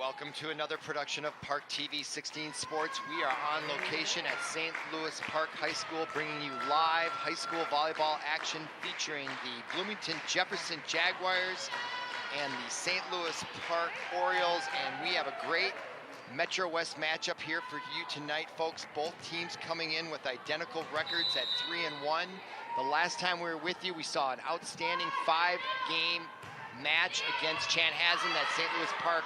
Welcome to another production of Park TV 16 Sports. We are on location at St. Louis Park High School, bringing you live high school volleyball action featuring the Bloomington Jefferson Jaguars and the St. Louis Park Orioles. And we have a great Metro West matchup here for you tonight, folks. Both teams coming in with identical records at 3-1. The last time we were with you, we saw an outstanding 5-game match against Chanhassen that St. Louis Park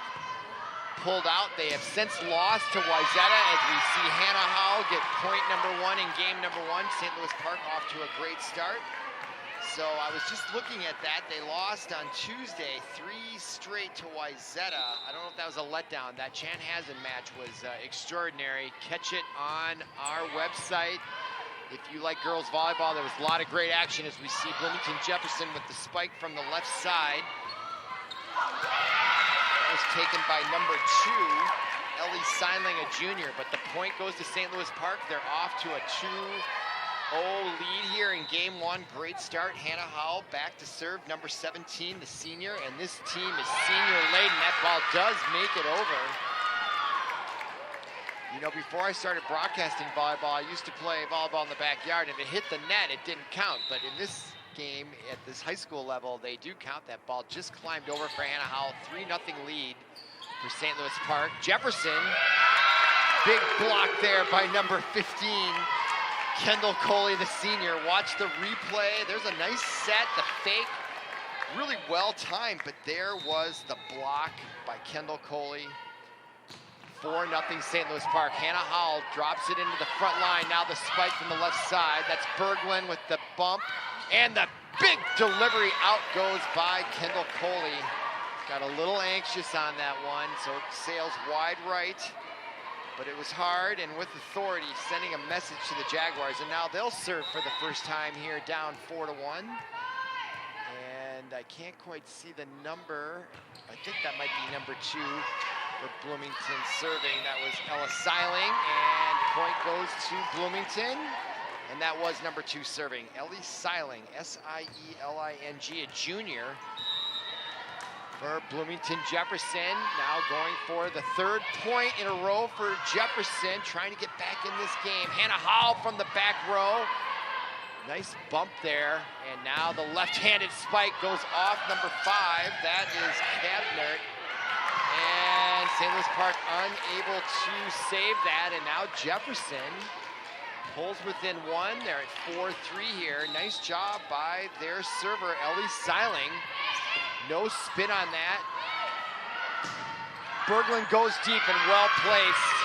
pulled out. They have since lost to Wayzata as we see Hannah Howell get point number 1 in game number 1. St. Louis Park off to a great start. So I was just looking at that. They lost on Tuesday 3 straight to Wayzata. I don't know if that was a letdown. That Chanhassen match was extraordinary. Catch it on our website. If you like girls volleyball, there was a lot of great action as we see Bloomington Jefferson with the spike from the left side. That was taken by number 2, Ellie Seinling, a junior, but the point goes to St. Louis Park. They're off to a 2-0 lead here in game 1. Great start. Hannah Howell back to serve, number 17, the senior, and this team is senior laden. That ball does make it over. You know, before I started broadcasting volleyball, I used to play volleyball in the backyard. If it hit the net, it didn't count. But in this game, at this high school level, they do count. That ball just climbed over for Hannah Howell. 3-0 lead for St. Louis Park. Jefferson, big block there by number 15, Kendall Coley, the senior. Watch the replay. There's a nice set, the fake, really well timed, but there was the block by Kendall Coley. 4-0 St. Louis Park. Hannah Howell drops it into the front line. Now the spike from the left side. That's Berglund with the bump. And the big delivery out goes by Kendall Coley. Got a little anxious on that one, so it sails wide right. But it was hard and with authority, sending a message to the Jaguars. And now they'll serve for the first time here, down 4-1. And I can't quite see the number. I think that might be number 2. For Bloomington serving. That was Ella Seiling, and point goes to Bloomington, and that was number 2 serving. Ellie Seiling, S-I-E-L-I-N-G, a junior for Bloomington Jefferson. Now going for the 3rd point in a row for Jefferson, trying to get back in this game. Hannah Howell from the back row. Nice bump there, and now the left-handed spike goes off number 5. That is Cadner. And St. Louis Park unable to save that, and now Jefferson pulls within 1. They're at 4-3 here. Nice job by their server, Ellie Seiling. No spin on that. Berglund goes deep and well placed.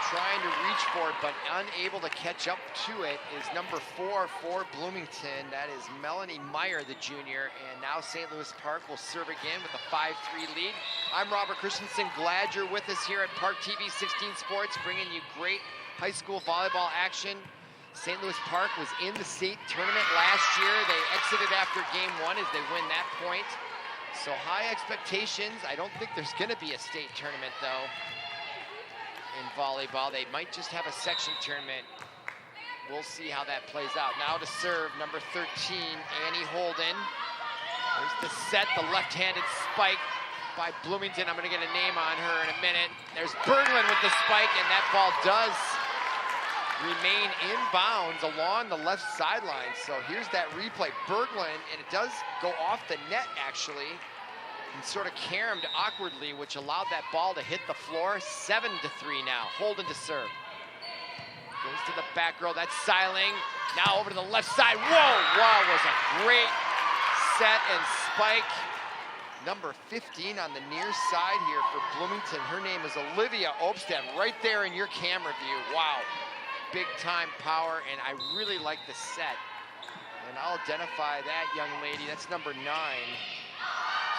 Trying to reach for it, but unable to catch up to it is number 4 for Bloomington. That is Melanie Meyer, the junior, and now St. Louis Park will serve again with a 5-3 lead. I'm Robert Christensen. Glad you're with us here at Park TV 16 Sports, bringing you great high school volleyball action. St. Louis Park was in the state tournament last year. They exited after game 1 as they win that point. So high expectations. I don't think there's going to be a state tournament, though. In volleyball, they might just have a section tournament. We'll see how that plays out. Now to serve, number 13, Annie Holden. There's the set, the left-handed spike by Bloomington. I'm gonna get a name on her in a minute. There's Berglund with the spike, and that ball does remain in bounds along the left sideline. So here's that replay. Berglund, and it does go off the net, actually, and sort of caromed awkwardly, which allowed that ball to hit the floor. 7-3 now. Holden to serve. Goes to the back row. That's Seiling. Now over to the left side. Whoa! Wow, was a great set and spike. Number 15 on the near side here for Bloomington. Her name is Olivia Obstad, right there in your camera view. Wow. Big time power, and I really like the set. And I'll identify that young lady. That's number 9.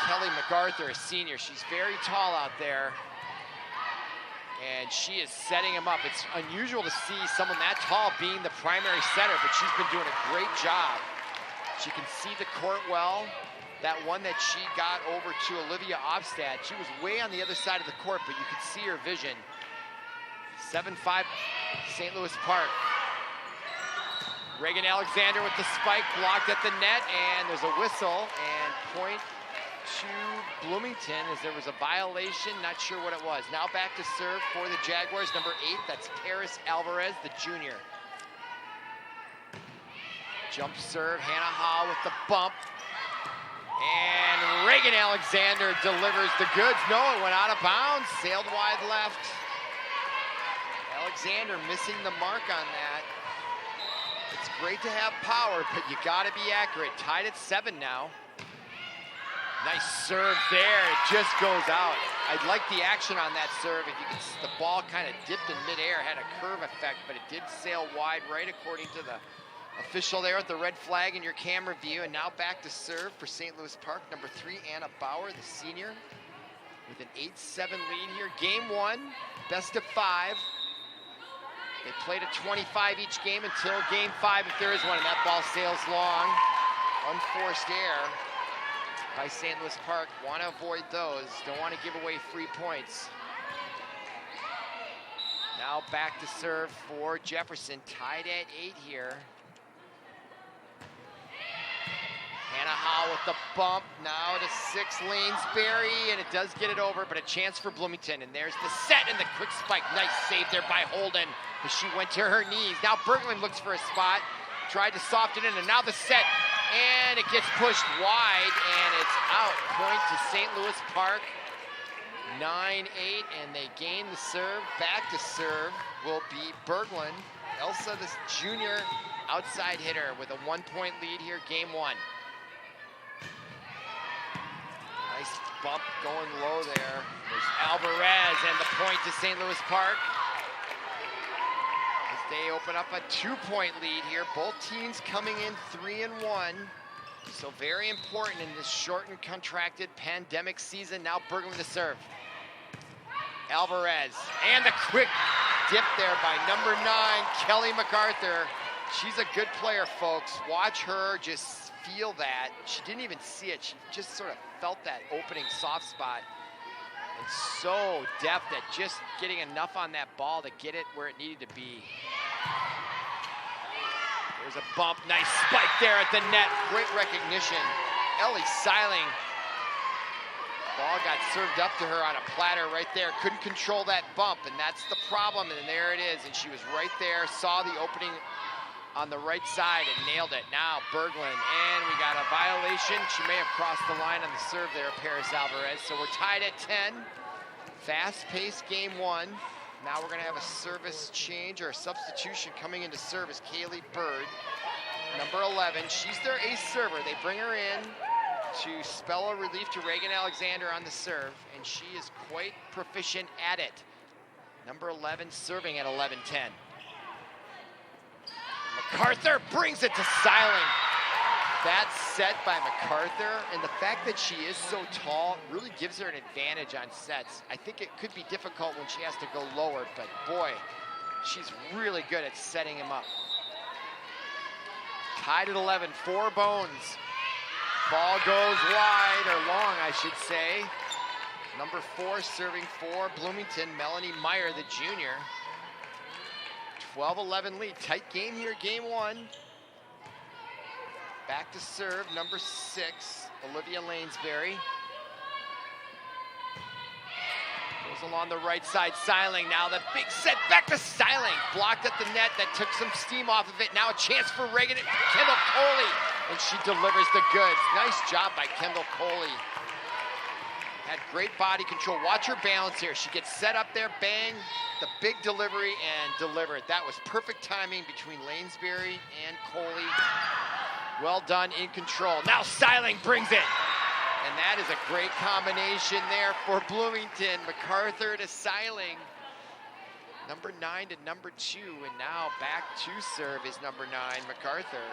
Kelly MacArthur, a senior. She's very tall out there, and she is setting him up. It's unusual to see someone that tall being the primary setter, but she's been doing a great job. She can see the court well. That one that she got over to Olivia Obstad, she was way on the other side of the court, but you could see her vision. 7-5 St. Louis Park. Reagan Alexander with the spike, blocked at the net, and there's a whistle, and point to Bloomington as there was a violation, not sure what it was. Now back to serve for the Jaguars, number 8, that's Paris Alvarez, the junior. Jump serve, Hannah Hall with the bump. And Reagan Alexander delivers the goods. No, it went out of bounds, sailed wide left. Alexander missing the mark on that. It's great to have power, but you gotta be accurate. Tied at 7 now. Nice serve there, it just goes out. I'd like the action on that serve. If you can see the ball kind of dipped in midair, had a curve effect, but it did sail wide right according to the official there with the red flag in your camera view. And now back to serve for St. Louis Park, number 3, Anna Bauer, the senior, with an 8-7 lead here. Game 1, best of 5. They played at 25 each game until game 5, if there is one, and that ball sails long. Unforced error by St. Louis Park. Want to avoid those. Don't want to give away free points. Now back to serve for Jefferson. Tied at 8 here. Hannah Howe with the bump. Now to 6, Lanesbury, and it does get it over, but a chance for Bloomington. And there's the set and the quick spike. Nice save there by Holden as she went to her knees. Now Berglund looks for a spot. Tried to soften it, and now the set. And it gets pushed wide, and it's out. Point to St. Louis Park. 9-8, and they gain the serve. Back to serve will be Berglund. Elsa, this junior outside hitter, with a 1-point lead here, game 1. Nice bump going low there. There's Alvarez, and the point to St. Louis Park. As they open up a 2-point lead here. Both teams coming in 3-1. So very important in this shortened, contracted pandemic season. Now Berglund to serve. Alvarez, and the quick dip there by number 9, Kelly MacArthur. She's a good player, folks. Watch her just feel that. She didn't even see it. She just sort of felt that opening soft spot. And so deft at just getting enough on that ball to get it where it needed to be. There's a bump, nice spike there at the net. Great recognition. Ellie Seiling. Ball got served up to her on a platter right there. Couldn't control that bump, and that's the problem. And there it is, and she was right there, saw the opening on the right side and nailed it. Now Berglund, and we got a violation. She may have crossed the line on the serve there, Paris Alvarez. So we're tied at 10. Fast-paced game 1. Now we're gonna have a service change or a substitution coming into service. Kaylee Bird, number 11. She's their ace server. They bring her in to spell a relief to Reagan Alexander on the serve, and she is quite proficient at it. Number 11 serving at 11-10. MacArthur brings it to Seiling. That's set by MacArthur, and the fact that she is so tall really gives her an advantage on sets. I think it could be difficult when she has to go lower, but boy, she's really good at setting him up. Tied at 11, 4 bones. Ball goes wide, or long, I should say. Number 4 serving for Bloomington, Melanie Meyer, the junior. 12-11 lead, tight game here, game 1. Back to serve, number 6, Olivia Lanesbury. Goes along the right side, Seiling. Now the big set, back to Seiling. Blocked at the net, that took some steam off of it. Now a chance for Reagan, Kendall Coley. And she delivers the goods. Nice job by Kendall Coley. Had great body control. Watch her balance here. She gets set up there, bang, the big delivery, and delivered. That was perfect timing between Lanesbury and Coley. Well done, in control. Now Seiling brings it. And that is a great combination there for Bloomington. MacArthur to Seiling. Number 9 to number 2, and now back to serve is number 9, MacArthur.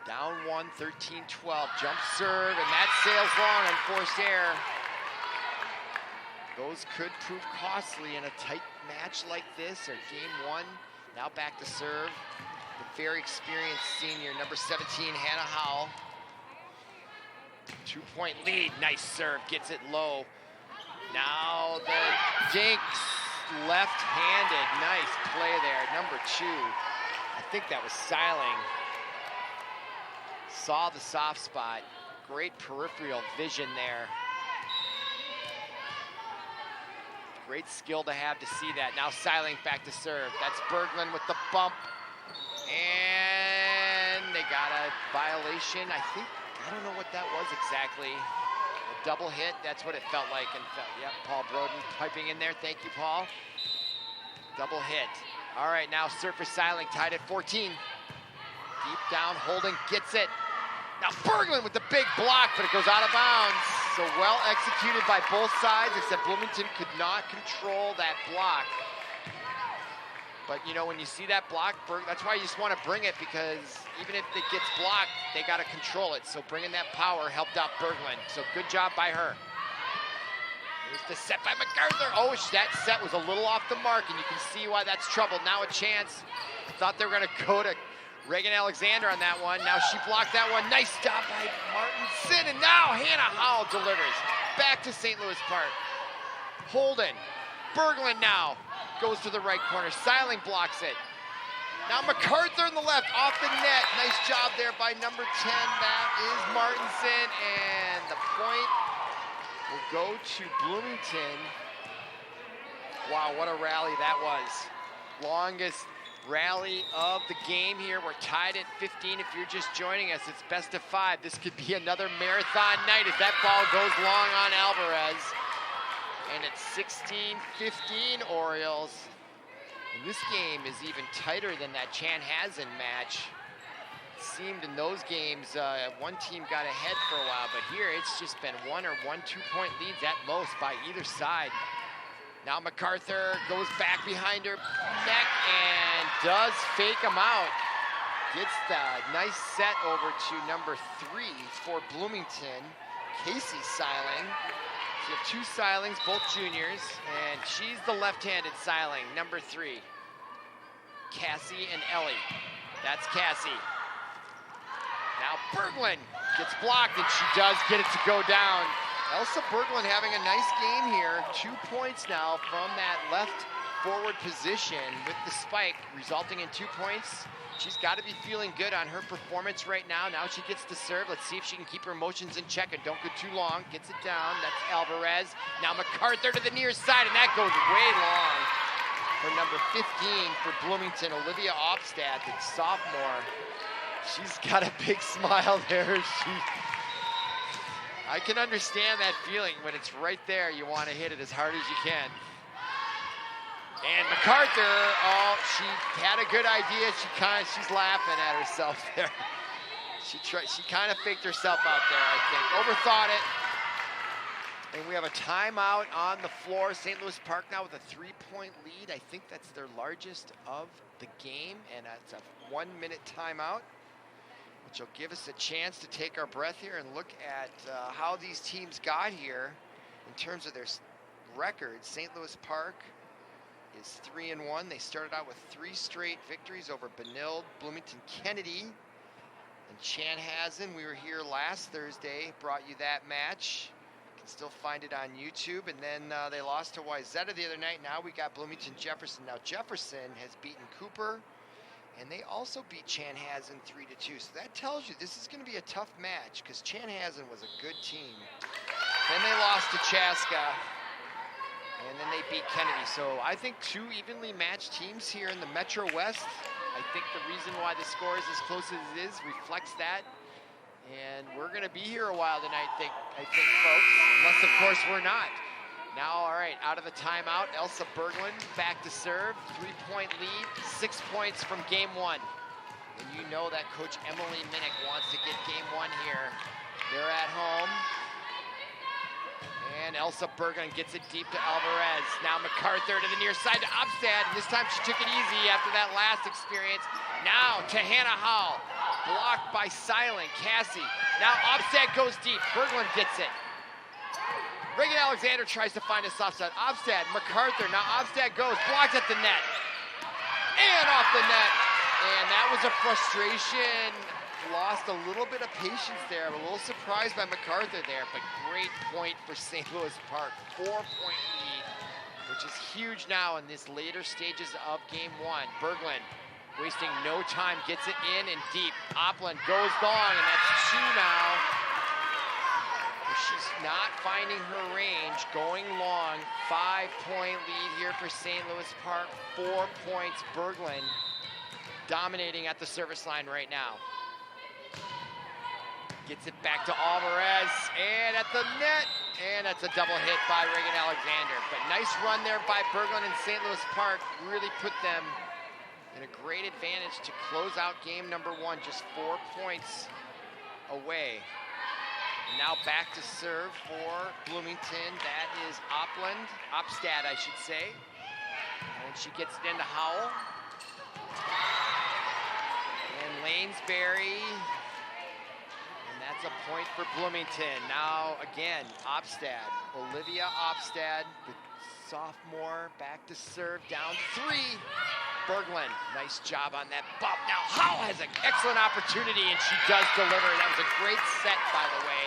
Down 1, 13-12, jump serve, and that sails long on forced error. Those could prove costly in a tight match like this, or game 1. Now back to serve, the very experienced senior, number 17, Hannah Howell. 2-point lead, nice serve, gets it low. Now the dinks, left-handed, nice play there, number 2. I think that was Seiling. Saw the soft spot. Great peripheral vision there. Great skill to have to see that. Now Seiling back to serve. That's Berglund with the bump. And they got a violation. I don't know what that was exactly. A double hit, that's what it felt like. And yep, Paul Broden piping in there. Thank you, Paul. Double hit. All right, now serve for Seiling, tied at 14. Deep down, Holding gets it. Now Berglund with the big block, but it goes out of bounds. So well executed by both sides, except Bloomington could not control that block. But you know, when you see that block, that's why you just want to bring it, because even if it gets blocked, they got to control it. So bringing that power helped out Berglund. So good job by her. Here's the set by MacArthur. Oh, that set was a little off the mark, and you can see why that's trouble. Now a chance. I thought they were going to go to Reagan Alexander on that one. Now she blocked that one. Nice stop by Martinson, and now Hannah Howell delivers. Back to St. Louis Park. Holden. Berglund now goes to the right corner. Seiling blocks it. Now MacArthur in the left, off the net. Nice job there by number 10. That is Martinson, and the point will go to Bloomington. Wow, what a rally that was. Longest rally of the game here. We're tied at 15. If you're just joining us, it's best of 5. This could be another marathon night if that ball goes long on Alvarez. And it's 16-15 Orioles. And this game is even tighter than that Chanhassen match. It seemed in those games, one team got ahead for a while, but here it's just been 1 or 2 point leads at most by either side. Now MacArthur goes back behind her neck and does fake him out. Gets the nice set over to number 3 for Bloomington, Casey Seiling. So you have 2 Seilings, both juniors, and she's the left-handed Seiling, number 3. Cassie and Ellie. That's Cassie. Now Berglund gets blocked, and she does get it to go down. Elsa Berglund having a nice game here. 2 points now from that left forward position with the spike, resulting in 2 points. She's got to be feeling good on her performance right now. Now she gets to serve. Let's see if she can keep her emotions in check and don't go too long. Gets it down. That's Alvarez. Now MacArthur to the near side, and that goes way long for number 15 for Bloomington, Olivia Opstad, the sophomore. She's got a big smile there. I can understand that feeling when it's right there. You want to hit it as hard as you can. And MacArthur, oh, she had a good idea. She's laughing at herself there. She kind of faked herself out there, I think. Overthought it. And we have a timeout on the floor. St. Louis Park now with a 3-point lead. I think that's their largest of the game, and that's a 1-minute timeout, which will give us a chance to take our breath here and look at how these teams got here in terms of their records. St. Louis Park is 3-1. They started out with 3 straight victories over Benilde, Bloomington Kennedy, and Chanhassen. We were here last Thursday, brought you that match. You can still find it on YouTube. And then they lost to Wayzata the other night. Now we got Bloomington Jefferson. Now Jefferson has beaten Cooper, and they also beat Chanhassen 3-2. So that tells you this is going to be a tough match, because Chanhassen was a good team. Then they lost to Chaska, and then they beat Kennedy. So I think 2 evenly matched teams here in the Metro West. I think the reason why the score is as close as it is reflects that. And we're going to be here a while tonight, I think, folks, unless, of course, we're not. Now, all right, out of the timeout, Elsa Berglund back to serve. 3-point lead, 6 points from game 1. And you know that Coach Emily Minnick wants to get game 1 here. They're at home. And Elsa Berglund gets it deep to Alvarez. Now MacArthur to the near side to Opstad. This time she took it easy after that last experience. Now to Hannah Howell. Blocked by Seiling. Cassie. Now Opstad goes deep. Berglund gets it. Reagan Alexander tries to find a soft side. Opstad, MacArthur. Now Opstad goes. Blocked at the net. And off the net. And that was a frustration. Lost a little bit of patience there. I'm a little surprised by MacArthur there, but great point for St. Louis Park. 4-point lead, which is huge now in these later stages of game 1. Berglund wasting no time, gets it in and deep. Opland goes long, and that's 2 now. She's not finding her range, going long. 5-point lead here for St. Louis Park. 4 points, Berglund dominating at the service line right now. Gets it back to Alvarez, and at the net, and that's a double hit by Reagan Alexander. But nice run there by Berglund and St. Louis Park. Really put them in a great advantage to close out game number 1, just 4 points away. Now back to serve for Bloomington. That is Opstad, I should say. And she gets it into Howell. And Lanesbury. And that's a point for Bloomington. Now again, Opstad. Olivia Opstad, the sophomore, back to serve, down 3. Berglund, nice job on that bump. Now Howell has an excellent opportunity, and she does deliver. That was a great set, by the way,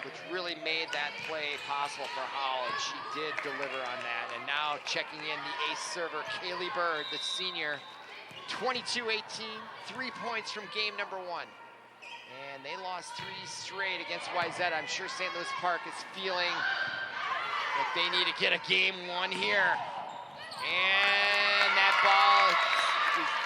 which really made that play possible for Howell, and she did deliver on that. And now checking in the ace server, Kaylee Bird, the senior, 22-18, 3 points from game number 1. And they lost 3 straight against Wayzata. I'm sure St. Louis Park is feeling that they need to get a game 1 here. And that ball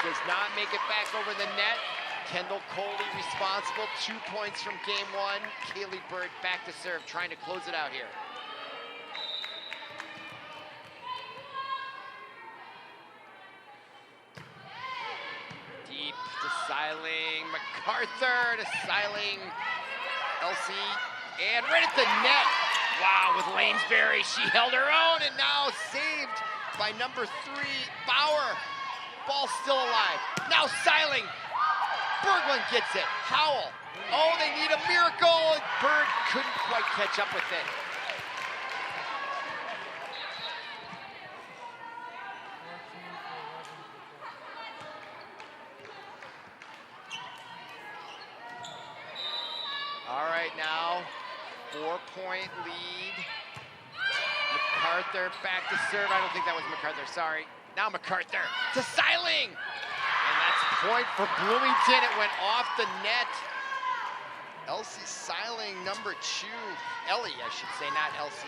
does not make it back over the net. Kendall Coley responsible, 2 points from game 1. Kaylee Bird back to serve, trying to close it out here. Deep to Seiling, MacArthur to Seiling, Elsie, and right at the net. Wow, with Lanesbury, she held her own, and now saved by number 3, Bauer. Ball still alive. Now Seiling. Berglund gets it. Howell. Oh, they need a miracle. Bird couldn't quite catch up with it. All right, now 4-point lead. MacArthur back to serve. I don't think that was MacArthur, sorry. Now MacArthur to Seiling. And that's point for Bloomington. It went off the net. Elsie Seiling, number 2. Ellie, I should say, not Elsie.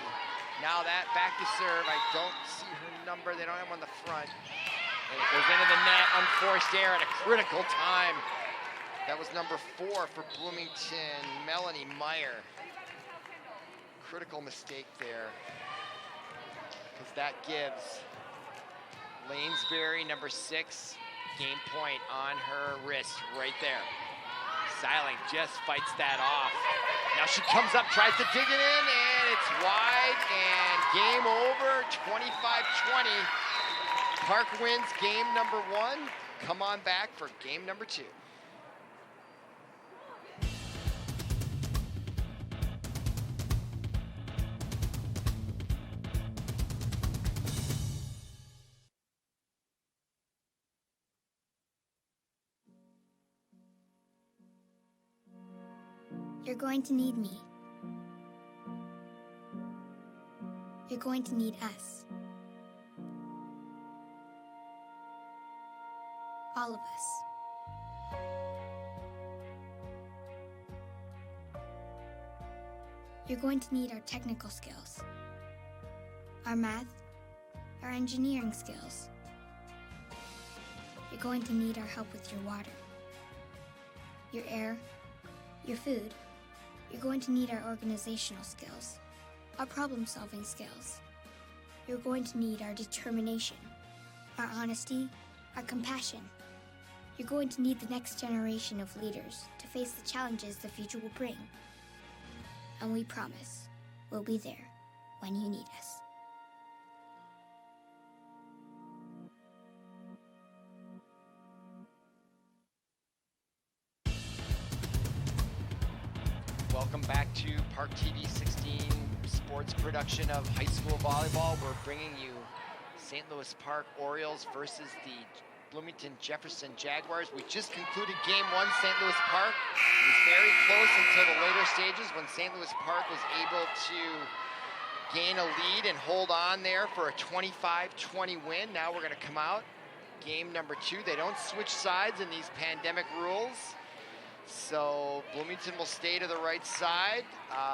Now that back to serve. I don't see her number. They don't have one on the front. And it goes into the net, unforced error at a critical time. That was number 4 for Bloomington, Melanie Meyer. Critical mistake there, because that gives Lanesbury, number 6, game point on her wrist right there. Seiling just fights that off. Now she comes up, tries to dig it in, and it's wide, and game over, 25-20. Park wins game number 1. Come on back for game number 2. You're going to need me. You're going to need us. All of us. You're going to need our technical skills, our math, our engineering skills. You're going to need our help with your water, your air, your food. You're going to need our organizational skills, our problem-solving skills. You're going to need our determination, our honesty, our compassion. You're going to need the next generation of leaders to face the challenges the future will bring. And we promise we'll be there when you need us. Welcome back to Park TV 16 sports production of high school volleyball. We're bringing you St. Louis Park Orioles versus the Bloomington Jefferson Jaguars. We just concluded game 1, St. Louis Park. It was very close until the later stages when St. Louis Park was able to gain a lead and hold on there for a 25-20 win. Now we're going to come out. Game number 2. They don't switch sides in these pandemic rules. So Bloomington will stay to the right side.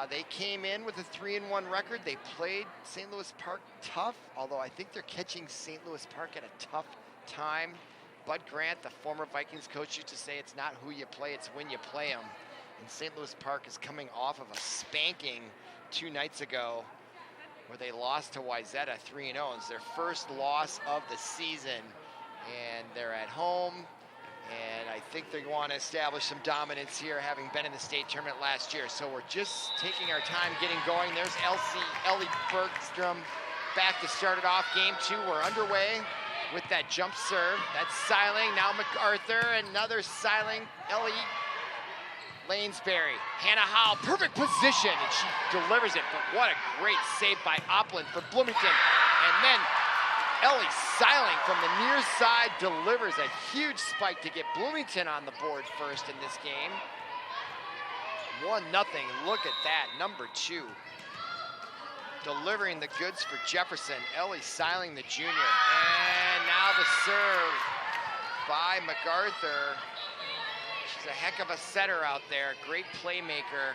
They came in with a 3-1 record. They played St. Louis Park tough, although I think they're catching St. Louis Park at a tough time. Bud Grant, the former Vikings coach, used to say it's not who you play, it's when you play them. And St. Louis Park is coming off of a spanking 2 nights ago where they lost to Wayzata 3-0. It's their first loss of the season, and they're at home. And I think they want to establish some dominance here, having been in the state tournament last year. So we're just taking our time getting going. There's Ellie Bergstrom back to start it off. Game 2, we're underway with that jump serve. That's Seiling, now MacArthur, another Seiling, Ellie Lanesbury. Hannah Howell, perfect position, and she delivers it. But what a great save by Opland for Bloomington. And then Ellie Seiling from the near side delivers a huge spike to get Bloomington on the board first in this game. 1-0, look at that, number 2. Delivering the goods for Jefferson, Ellie Seiling, the junior. And now the serve by MacArthur. She's a heck of a setter out there, great playmaker,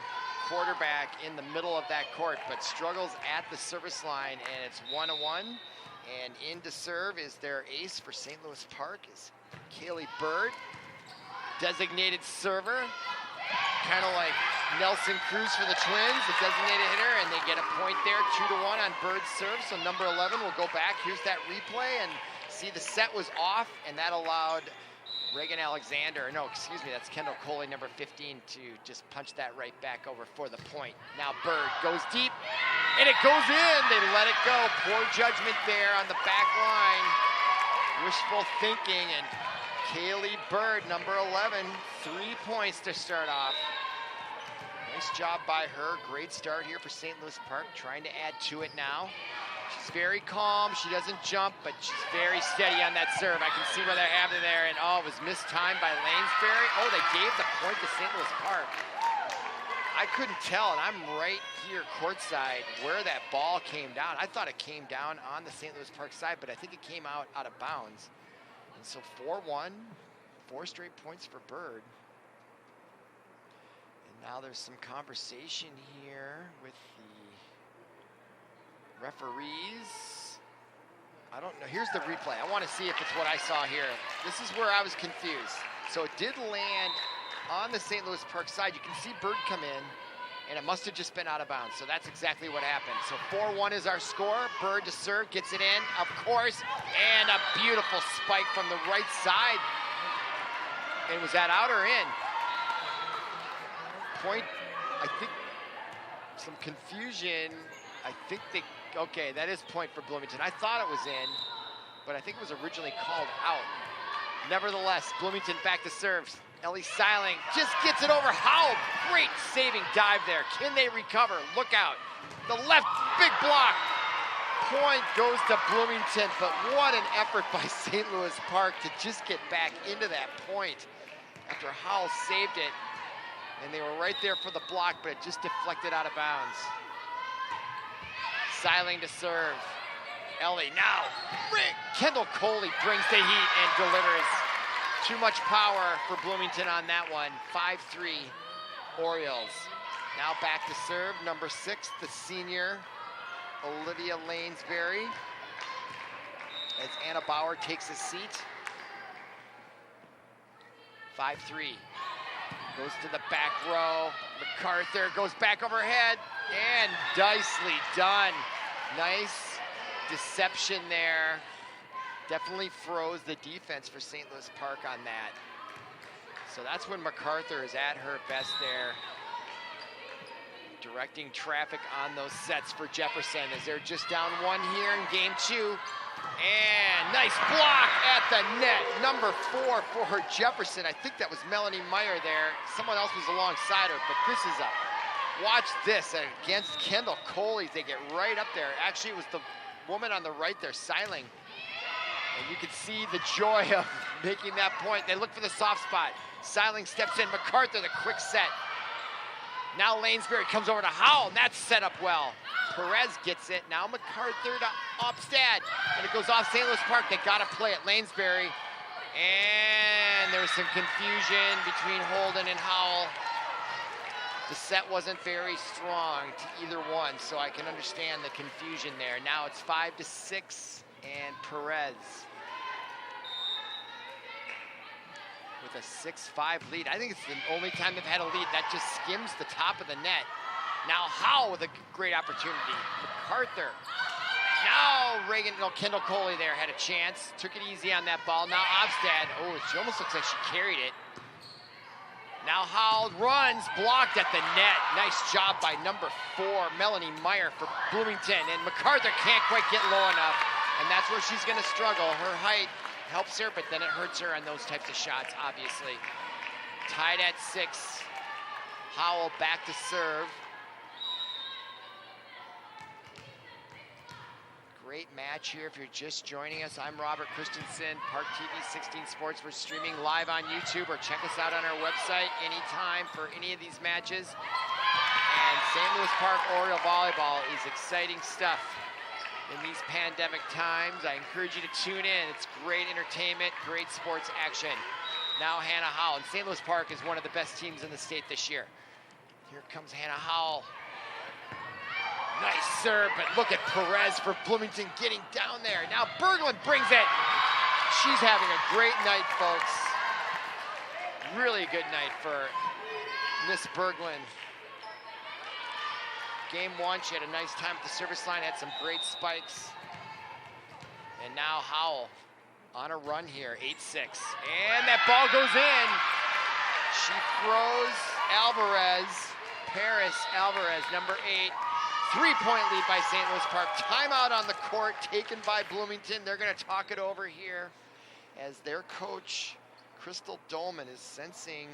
quarterback in the middle of that court, but struggles at the service line, and it's 1-1. And in to serve is their ace for St. Louis Park is Kaylee Bird, designated server, kind of like Nelson Cruz for the Twins, the designated hitter, and they get a point there, 2-1 on Bird's serve. So number 11 will go back. Here's that replay, and see the set was off, and that allowed Reagan Alexander, no, excuse me, that's Kendall Coley, number 15, to just punch that right back over for the point. Now Bird goes deep, and it goes in. They let it go. Poor judgment there on the back line. Wishful thinking, and Kaylee Bird, number 11, 3 points to start off. Nice job by her. Great start here for St. Louis Park, trying to add to it now. She's very calm. She doesn't jump, but she's very steady on that serve. I can see where they're having there, and oh, it was mistimed by Lanesbury. Oh, they gave the point to St. Louis Park. I couldn't tell, and I'm right here courtside where that ball came down. I thought it came down on the St. Louis Park side, but I think it came out of bounds. And so 4-1, 4 straight points for Bird. And now there's some conversation here with the referees. I don't know. Here's the replay. I want to see if it's what I saw here. This is where I was confused. So it did land on the St. Louis Park side. You can see Bird come in, and it must have just been out of bounds. So that's exactly what happened. So 4-1 is our score. Bird to serve, gets it in, of course, and a beautiful spike from the right side. And was that out or in? Point, I think, some confusion. I think they, okay, that is point for Bloomington. I thought it was in, but I think it was originally called out. Nevertheless, Bloomington back to serves. Ellie Seiling just gets it over Howell. Great saving dive there. Can they recover? Look out. The left, big block. Point goes to Bloomington, but what an effort by St. Louis Park to just get back into that point after Howell saved it. And they were right there for the block, but it just deflected out of bounds. Seiling to serve. Ellie now. Kendall Coley brings the heat and delivers. Too much power for Bloomington on that one. 5-3 Orioles. Now back to serve, number 6, the senior, Olivia Lanesbury. As Anna Bauer takes a seat. 5-3. Goes to the back row. MacArthur goes back overhead. And nicely done. Nice deception there. Definitely froze the defense for St. Louis Park on that. So that's when MacArthur is at her best there, directing traffic on those sets for Jefferson as they're just down 1 here in game 2. And nice block at the net, number 4 for her Jefferson. I think that was Melanie Meyer there. Someone else was alongside her, but this is a, watch this, against Kendall Coley. They get right up there. Actually, it was the woman on the right there, Seiling. And you can see the joy of making that point. They look for the soft spot. Seiling steps in, MacArthur, the quick set. Now Lanesbury comes over to Howell, and that's set up well. Perez gets it. Now MacArthur to Opstad, and it goes off St. Louis Park. They got to play it. Lanesbury, and there was some confusion between Holden and Howell. The set wasn't very strong to either one, so I can understand the confusion there. Now it's 5-6, and Perez with a 6-5 lead. I think it's the only time they've had a lead that just skims the top of the net. Now Howell with a great opportunity. MacArthur. Now Kendall Coley there had a chance. Took it easy on that ball. Now Opstad. Oh, she almost looks like she carried it. Now Howell runs, blocked at the net. Nice job by number 4, Melanie Meyer for Bloomington. And MacArthur can't quite get low enough. And that's where she's gonna struggle. Her height helps her, but then it hurts her on those types of shots, obviously. Tied at 6. Howell back to serve. Great match here. If you're just joining us, I'm Robert Christensen, Park TV 16 Sports. We're streaming live on YouTube, or check us out on our website anytime for any of these matches. And St. Louis Park Oriole Volleyball is exciting stuff in these pandemic times. I encourage you to tune in. It's great entertainment, great sports action. Now Hannah Howell. And St. Louis Park is one of the best teams in the state this year. Here comes Hannah Howell. Nice serve, but look at Perez for Bloomington getting down there. Now Berglund brings it. She's having a great night, folks. Really good night for Miss Berglund. Game 1, she had a nice time at the service line, had some great spikes. And now Howell on a run here, 8-6. And that ball goes in. She throws Alvarez, Paris Alvarez, number 8. 3-point lead by St. Louis Park. Timeout on the court taken by Bloomington. They're going to talk it over here as their coach, Crystal Dolman, is sensing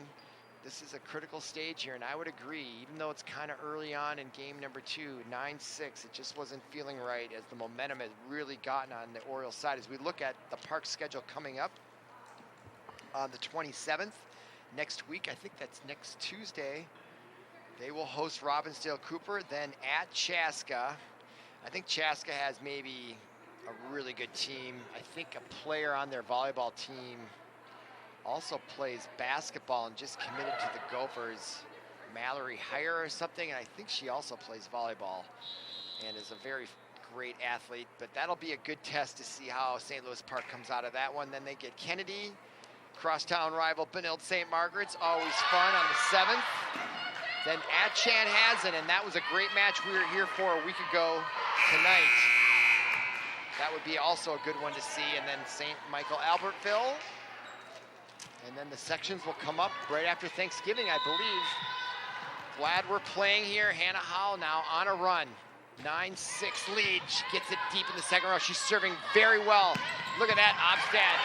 this is a critical stage here, and I would agree, even though it's kind of early on in game number 2, 9-6, it just wasn't feeling right as the momentum has really gotten on the Orioles side. As we look at the Park schedule coming up on the 27th, next week, I think that's next Tuesday, they will host Robbinsdale Cooper, then at Chaska. I think Chaska has maybe a really good team. I think a player on their volleyball team also plays basketball and just committed to the Gophers. Mallory Heyer or something, and I think she also plays volleyball and is a very great athlete. But that'll be a good test to see how St. Louis Park comes out of that one. Then they get Kennedy, crosstown rival Benilde St. Margaret's, always fun on the 7th. Then at Chanhassen, and that was a great match we were here for a week ago tonight. That would be also a good one to see. And then St. Michael Albertville. And then the sections will come up right after Thanksgiving, I believe. Glad we're playing here. Hannah Howell now on a run. 9-6 lead. She gets it deep in the second row. She's serving very well. Look at that, Opstad.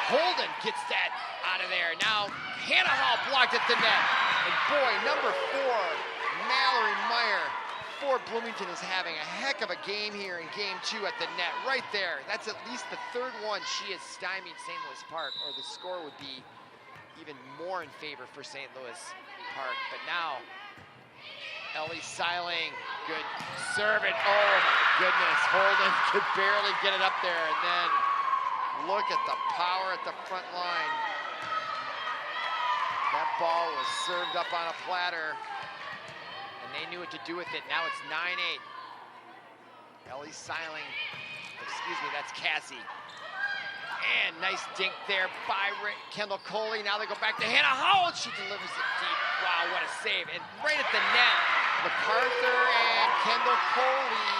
Holden gets that out of there. Now Hannah Howell blocked at the net. And boy, number 4, Mallory Meyer for Bloomington is having a heck of a game here in game 2 at the net. Right there. That's at least the 3rd one she has stymied St. Louis Park, or the score would be even more in favor for St. Louis Park. But now, Ellie Seiling, good serve it. Oh my goodness, Holden could barely get it up there. And then look at the power at the front line. That ball was served up on a platter, and they knew what to do with it. Now it's 9-8. Ellie Seiling, excuse me, that's Cassie. And nice dink there by Kendall Coley. Now they go back to Hannah Howell. She delivers it deep. Wow, what a save. And right at the net, MacArthur and Kendall Coley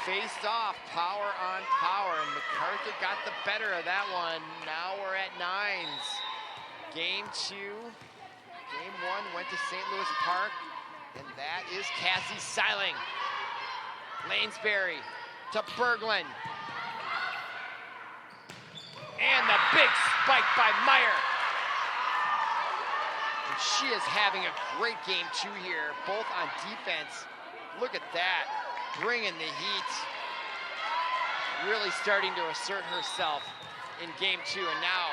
faced off, power on power, and MacArthur got the better of that one. Now we're at 9s. Game 2, game 1 went to St. Louis Park, and that is Cassie Seiling. Lanesbury to Berglund. And the big spike by Meyer. And she is having a great game 2 here, both on defense. Look at that, bringing the heat. Really starting to assert herself in game 2, and now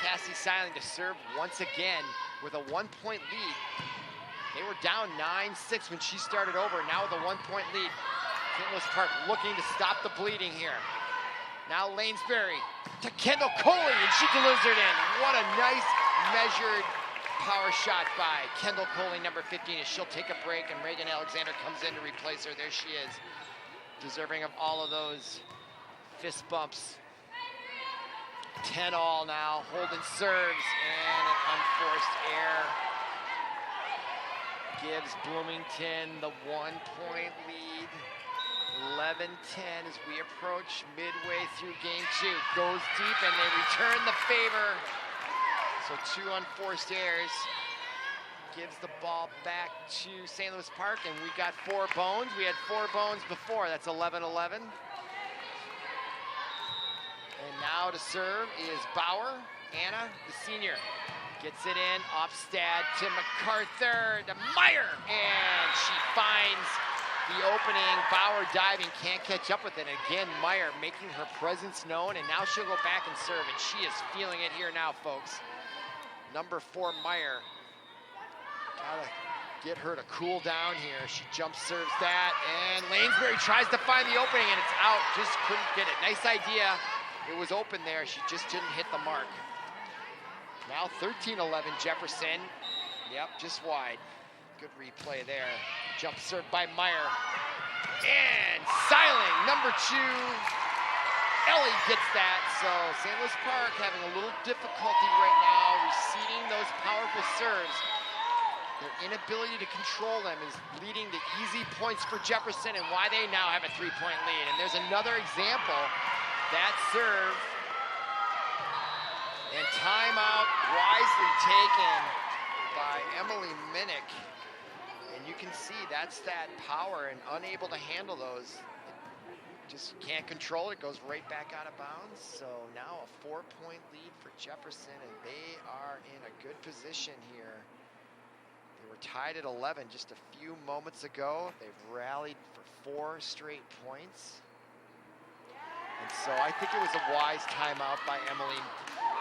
Cassie Seiling to serve once again with a 1-point lead. They were down 9-6 when she started over. Now with a 1-point lead. St. Louis Park looking to stop the bleeding here. Now Lanesbury to Kendall Coley, and she delivers it in. What a nice measured power shot by Kendall Coley, number 15, as she'll take a break and Reagan Alexander comes in to replace her. There she is, deserving of all of those fist bumps. 10-all now. Holden serves, and an unforced error gives Bloomington the 1-point lead. 11-10 as we approach midway through game 2. Goes deep, and they return the favor. So 2 unforced errors. Gives the ball back to St. Louis Park, and we got 4 bones. We had 4 bones before. That's 11-11. And now to serve is Bauer. Anna, the senior, gets it in. Offstad to MacArthur, to Meyer, and she finds the opening. Bauer diving, can't catch up with it. Again, Meyer making her presence known, and now she'll go back and serve, and she is feeling it here now, folks. Number 4, Meyer. Gotta get her to cool down here. She jump serves that, and Lanesbury tries to find the opening, and it's out. Just couldn't get it. Nice idea. It was open there. She just didn't hit the mark. Now 13-11 Jefferson. Yep, just wide. Good replay there. Jump serve by Meyer. And Seiling, number 2. Ellie gets that. So St. Louis Park having a little difficulty right now receiving those powerful serves. Their inability to control them is leading to easy points for Jefferson, and why they now have a 3-point lead. And there's another example. That serve and timeout wisely taken by Emily Minnick. And you can see that's that power, and unable to handle those. Just can't control it, goes right back out of bounds. So now a 4-point lead for Jefferson, and they are in a good position here. They were tied at 11 just a few moments ago. They've rallied for 4 straight points. And so I think it was a wise timeout by Emily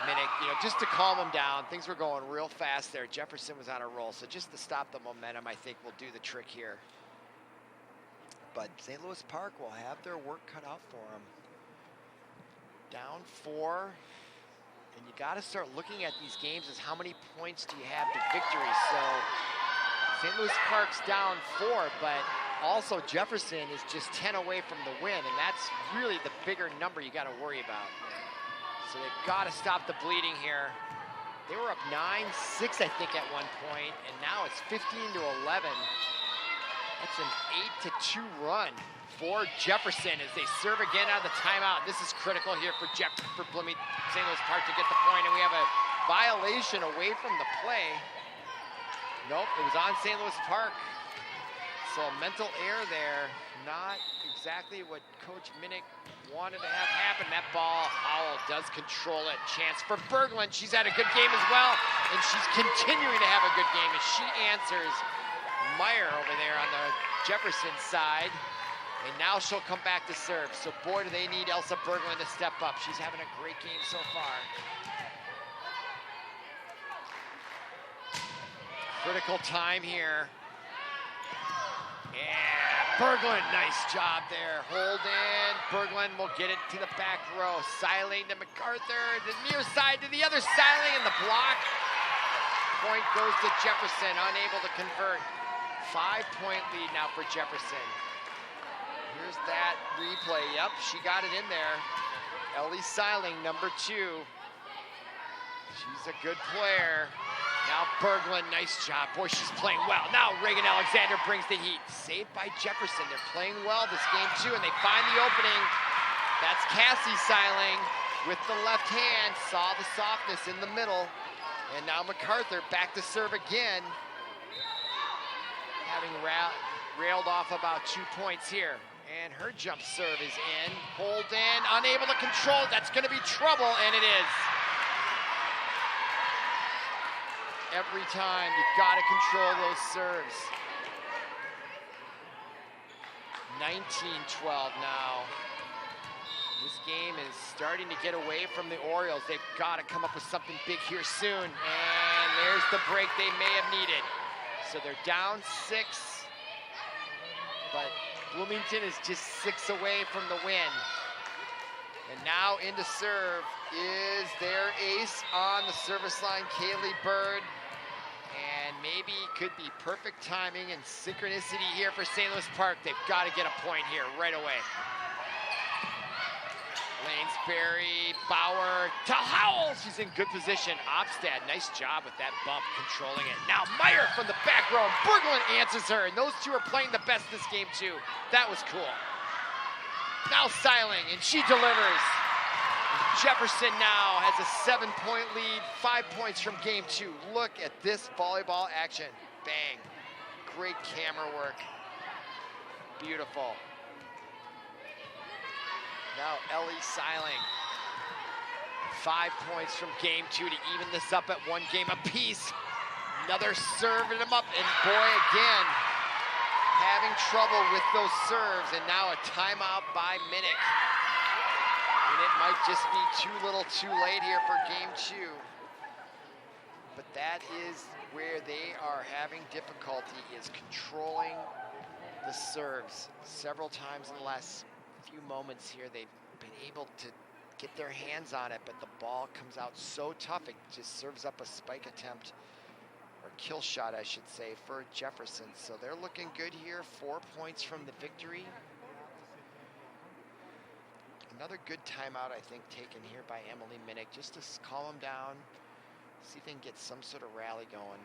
Minnick, just to calm them down. Things were going real fast there. Jefferson was on a roll, so just to stop the momentum, I think will do the trick here. But St. Louis Park will have their work cut out for them. Down 4, and you got to start looking at these games as how many points do you have to victory. So St. Louis Park's down 4, but also Jefferson is just 10 away from the win, and that's really the bigger number you got to worry about. So they've got to stop the bleeding here. They were up 9-6, I think, at one point, and now it's 15-11. That's an 8-2 run for Jefferson as they serve again out of the timeout. This is critical here for Bloomington, St. Louis Park to get the point, and we have a violation away from the play. Nope, it was on St. Louis Park. So a mental error there, not exactly what Coach Minnick wanted to have happen. That ball, Howell does control it. Chance for Berglund. She's had a good game as well, and she's continuing to have a good game as she answers Meyer over there on the Jefferson side. And now she'll come back to serve. So boy, do they need Elsa Berglund to step up. She's having a great game so far. Critical time here. Yeah, Berglund, nice job there. Hold in, Berglund will get it to the back row. Seiling to MacArthur, the near side to the other, Seiling in the block. Point goes to Jefferson, unable to convert. 5-point lead now for Jefferson. Here's that replay, yep, she got it in there. Ellie Seiling, number 2. She's a good player. Now Berglund, nice job. Boy, she's playing well. Now Reagan Alexander brings the heat. Saved by Jefferson. They're playing well this game too, and they find the opening. That's Cassie Seiling with the left hand. Saw the softness in the middle. And now MacArthur back to serve again. Having railed off about 2 points here. And her jump serve is in. Hold in, unable to control. That's gonna be trouble, and it is. Every time, you've got to control those serves. 19-12 now. This game is starting to get away from the Orioles. They've got to come up with something big here soon. And there's the break they may have needed. So they're down 6, but Bloomington is just 6 away from the win. And now into serve is their ace on the service line, Kaylee Bird. And maybe could be perfect timing and synchronicity here for St. Louis Park. They've got to get a point here right away. Lanesbury, Bauer to Howell. She's in good position. Opstad, nice job with that bump, controlling it. Now Meyer from the back row. Berglund answers her, and those two are playing the best this game too. That was cool. Now Seiling, and she delivers. Jefferson now has a 7-point lead, 5 points from game 2. Look at this volleyball action. Bang. Great camera work. Beautiful. Now Ellie Seiling. 5 points from game 2 to even this up at 1 game apiece. Another serving them up, and boy, again, having trouble with those serves, and now a timeout by Minnick. And it might just be too little too late here for game 2. But that is where they are having difficulty, is controlling the serves. Several times in the last few moments here, they've been able to get their hands on it, but the ball comes out so tough, it just serves up a spike attempt, or kill shot, I should say, for Jefferson. So they're looking good here, 4 points from the victory. Another good timeout, I think, taken here by Emily Minnick, just to calm them down, see if they can get some sort of rally going.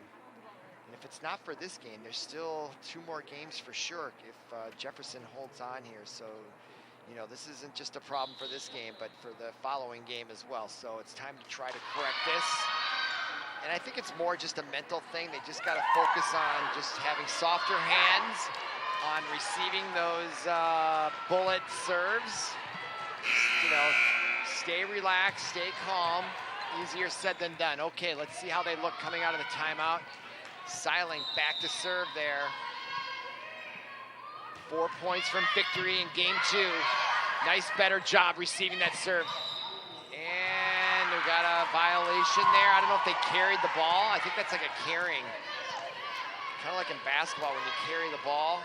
And if it's not for this game, there's still 2 more games for sure if Jefferson holds on here. So, you know, this isn't just a problem for this game, but for the following game as well. So it's time to try to correct this. And I think it's more just a mental thing. They just got to focus on just having softer hands, on receiving those bullet serves. You know, stay relaxed, stay calm. Easier said than done. Okay, let's see how they look coming out of the timeout. Seiling back to serve there. 4 points from victory in game 2. Nice, better job receiving that serve. And we got a violation there. I don't know if they carried the ball. I think that's like a carrying. Kind of like in basketball when you carry the ball.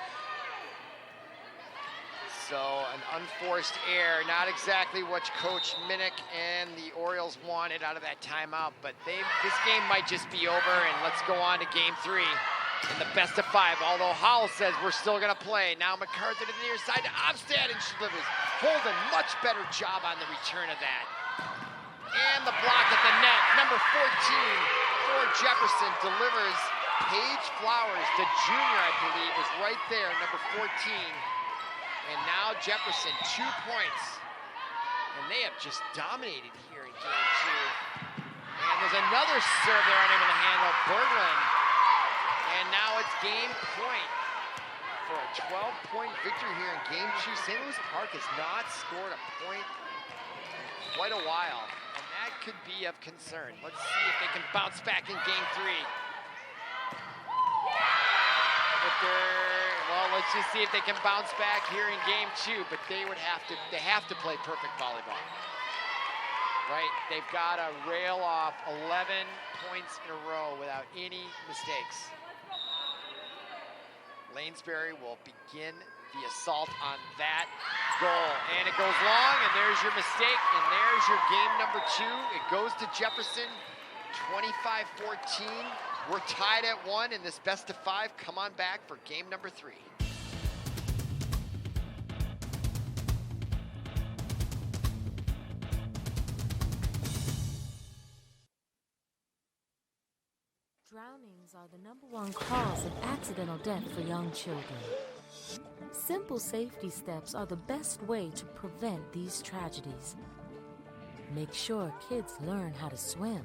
So an unforced error, not exactly what Coach Minnick and the Orioles wanted out of that timeout, but this game might just be over, and let's go on to game 3 in the best of 5, although Howell says we're still gonna play. Now McCarthy to the near side to Opstad, and she delivers. Holden, much better job on the return of that. And the block at the net, number 14 for Jefferson, delivers. Paige Flowers, the junior, I believe, is right there, number 14. And now Jefferson, 2 points. And they have just dominated here in game 2. And there's another serve they're unable to handle, Berglund. And now it's game point for a 12-point victory here in game 2. St. Louis Park has not scored a point in quite a while. And that could be of concern. Let's see if they can bounce back in game 3. Well, let's just see if they can bounce back here in game 2, but they have to play perfect volleyball. Right? They've got to rail off 11 points in a row without any mistakes. Lanesbury will begin the assault on that goal. And it goes long, and there's your mistake, and there's your game number 2. It goes to Jefferson, 25-14. We're tied at 1 in this best of 5. Come on back for game number 3. Drownings are the #1 cause of accidental death for young children. Simple safety steps are the best way to prevent these tragedies. Make sure kids learn how to swim.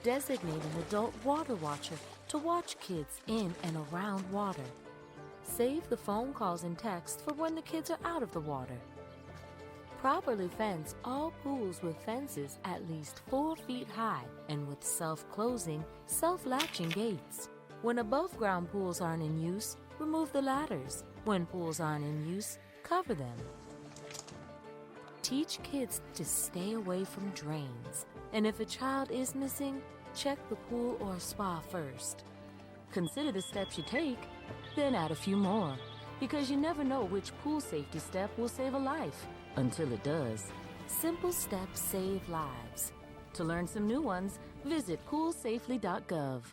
Designate an adult water watcher to watch kids in and around water. Save the phone calls and texts for when the kids are out of the water. Properly fence all pools with fences at least 4 feet high and with self-closing, self-latching gates. When above-ground pools aren't in use, remove the ladders. When pools aren't in use, cover them. Teach kids to stay away from drains. And if a child is missing, check the pool or spa first. Consider the steps you take, then add a few more. Because you never know which pool safety step will save a life. Until it does. Simple steps save lives. To learn some new ones, visit poolsafely.gov.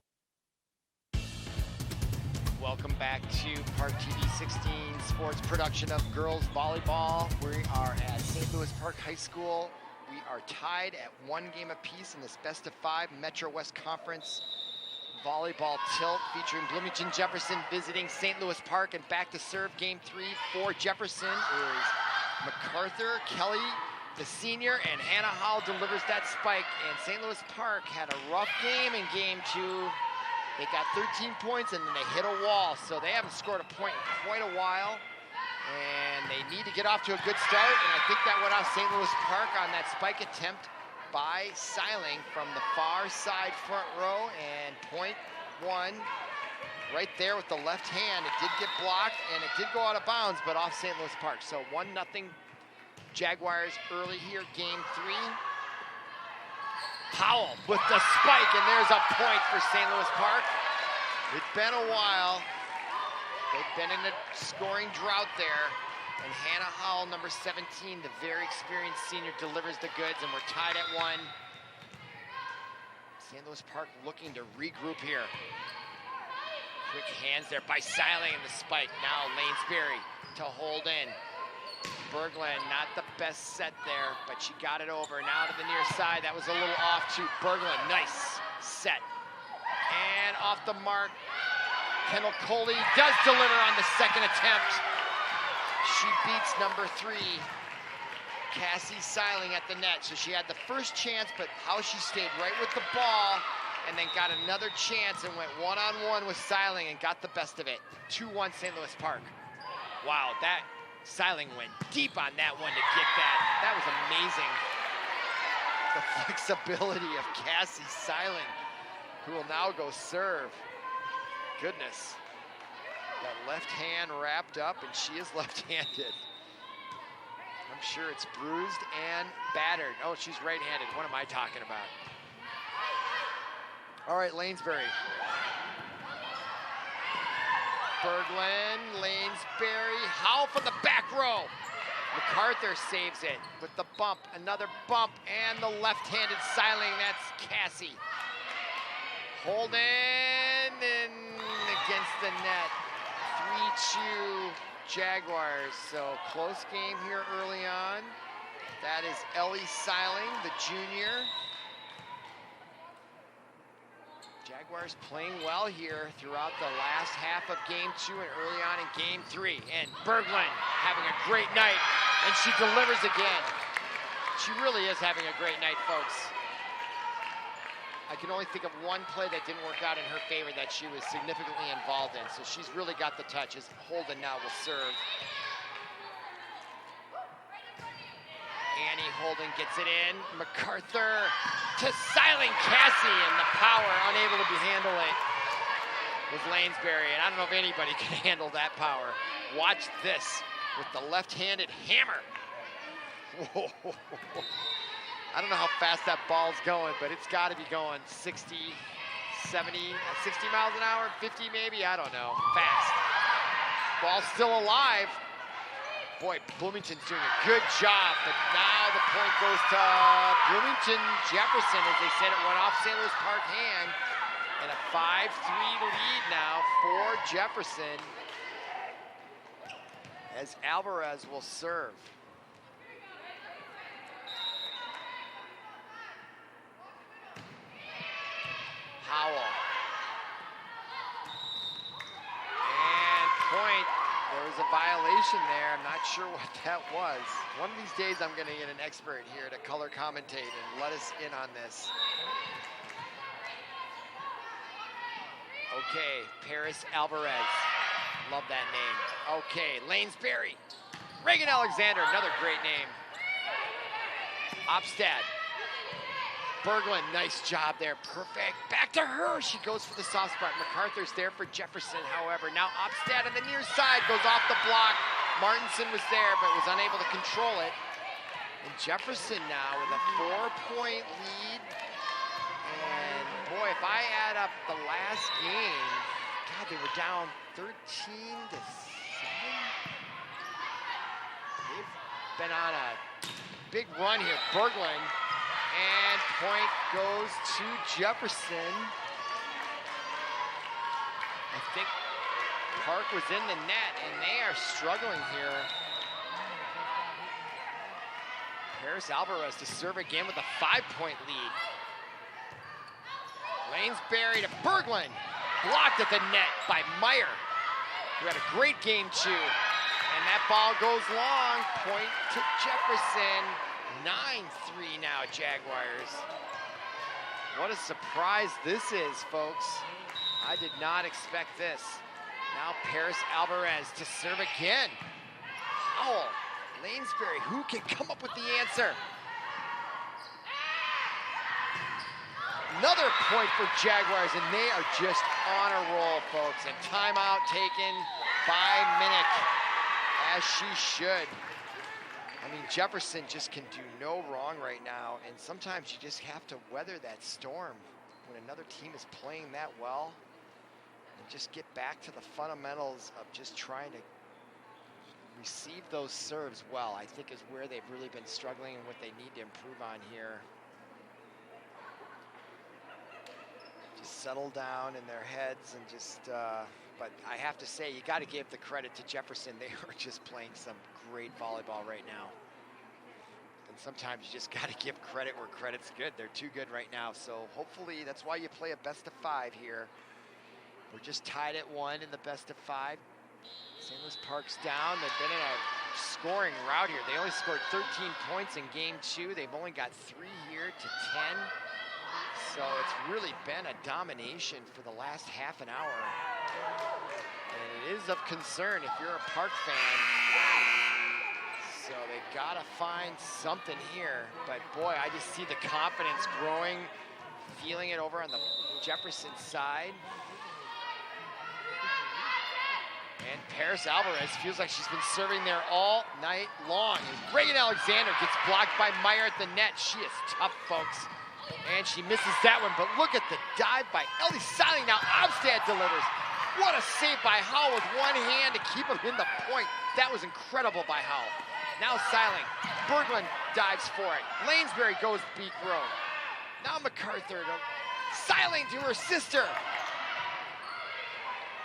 Welcome back to Park TV 16 sports production of girls volleyball. We are at St. Louis Park High School. We are tied at 1 game apiece in this best of 5 Metro West Conference volleyball tilt featuring Bloomington Jefferson visiting St. Louis Park, and back to serve game 3 for Jefferson is MacArthur. Kelly, the senior, and Hannah Howell delivers that spike, and St. Louis Park had a rough game in game 2. They got 13 points and then they hit a wall, so they haven't scored a point in quite a while. And they need to get off to a good start, and I think that went off St. Louis Park on that spike attempt by Seiling from the far side front row, and point 1 right there with the left hand. It did get blocked and it did go out of bounds, but off St. Louis Park. So 1-0 Jaguars early here, game 3. Howell with the spike, and there's a point for St. Louis Park. It's been a while. They've been in a scoring drought there. And Hannah Howell, number 17, the very experienced senior, delivers the goods, and we're tied at 1. St. Louis Park looking to regroup here. Quick hands there by Seiling and the spike. Now Lanesbury to hold in. Berglund, not the best set there, but she got it over. Now to the near side, that was a little off to Berglund. Nice set. And off the mark, Kendall Coley does deliver on the second attempt. She beats number 3, Cassie Seiling, at the net. So she had the first chance, but how she stayed right with the ball and then got another chance and went one-on-one with Seiling and got the best of it. 2-1 St. Louis Park. Wow, that Seiling went deep on that one to get that. That was amazing. The flexibility of Cassie Seiling, who will now go serve. Goodness. That left hand wrapped up, and she is left-handed. I'm sure it's bruised and battered. Oh, she's right-handed. What am I talking about? All right, Lanesbury. Berglund, Lanesbury, Howell from the back row. MacArthur saves it with the bump, another bump, and the left-handed Seiling. That's Cassie. Holden in against the net. 3-2 Jaguars. So close game here early on. That is Ellie Seiling, the junior. Jaguars playing well here throughout the last half of game 2 and early on in game 3. And Berglund having a great night, and she delivers again. She really is having a great night, folks. I can only think of one play that didn't work out in her favor that she was significantly involved in. So she's really got the touches. Holden now will serve. Annie Holden gets it in. MacArthur to Seiling. Cassie, and the power unable to handle it with Lanesbury. And I don't know if anybody can handle that power. Watch this with the left-handed hammer. Whoa. I don't know how fast that ball's going, but it's got to be going 60, 70, 60 miles an hour, 50 maybe, I don't know. Fast. Ball's still alive. Boy, Bloomington's doing a good job, but now the point goes to Bloomington Jefferson. As they said, it went off St. Louis Park hand. And a 5-3 lead now for Jefferson as Alvarez will serve. Howell. And point. There was a violation there. I'm not sure what that was. One of these days I'm going to get an expert here to color commentate and let us in on this. Okay, Paris Alvarez. Love that name. Okay, Lanesbury. Reagan Alexander, another great name. Opstad. Berglund, nice job there, perfect. Back to her, she goes for the soft spot. MacArthur's there for Jefferson, however. Now Opstad on the near side, goes off the block. Martinson was there, but was unable to control it. And Jefferson now with a 4-point lead. And boy, if I add up the last game, God, they were down 13-7. They've been on a big run here. Berglund, and point goes to Jefferson. I think Park was in the net, and they are struggling here. Paris Alvarez to serve again with a 5-point lead. Lanesbury to Berglund, blocked at the net by Meyer, who had a great game too. And that ball goes long, point to Jefferson. 9-3 now, Jaguars. What a surprise this is, folks. I did not expect this. Now Paris Alvarez to serve again. Howell, Lanesbury, who can come up with the answer? Another point for Jaguars, and they are just on a roll, folks. And timeout taken by Minnick, as she should. I mean, Jefferson just can do no wrong right now, and sometimes you just have to weather that storm when another team is playing that well, and just get back to the fundamentals of just trying to receive those serves well, I think is where they've really been struggling and what they need to improve on here. Just settle down in their heads and just, but I have to say, you got to give the credit to Jefferson. They are just playing some great volleyball right now. And sometimes you just got to give credit where credit's good. They're too good right now. So hopefully that's why you play a best of 5 here. We're just tied at 1 in the best of 5. St. Louis Park's down. They've been in a scoring rout here. They only scored 13 points in game 2. They've only got 3 here to 10. So it's really been a domination for the last half an hour. And it is of concern if you're a Park fan. So they've got to find something here. But boy, I just see the confidence growing, feeling it over on the Jefferson side. And Paris Alvarez feels like she's been serving there all night long. And Reagan Alexander gets blocked by Meyer at the net. She is tough, folks. And she misses that one, but look at the dive by Ellie Seiling. Now Obstad delivers. What a save by Howell with one hand to keep him in the point. That was incredible by Howell. Now Seiling. Berglund dives for it. Lanesbury goes beak row. Now MacArthur. Seiling to her sister.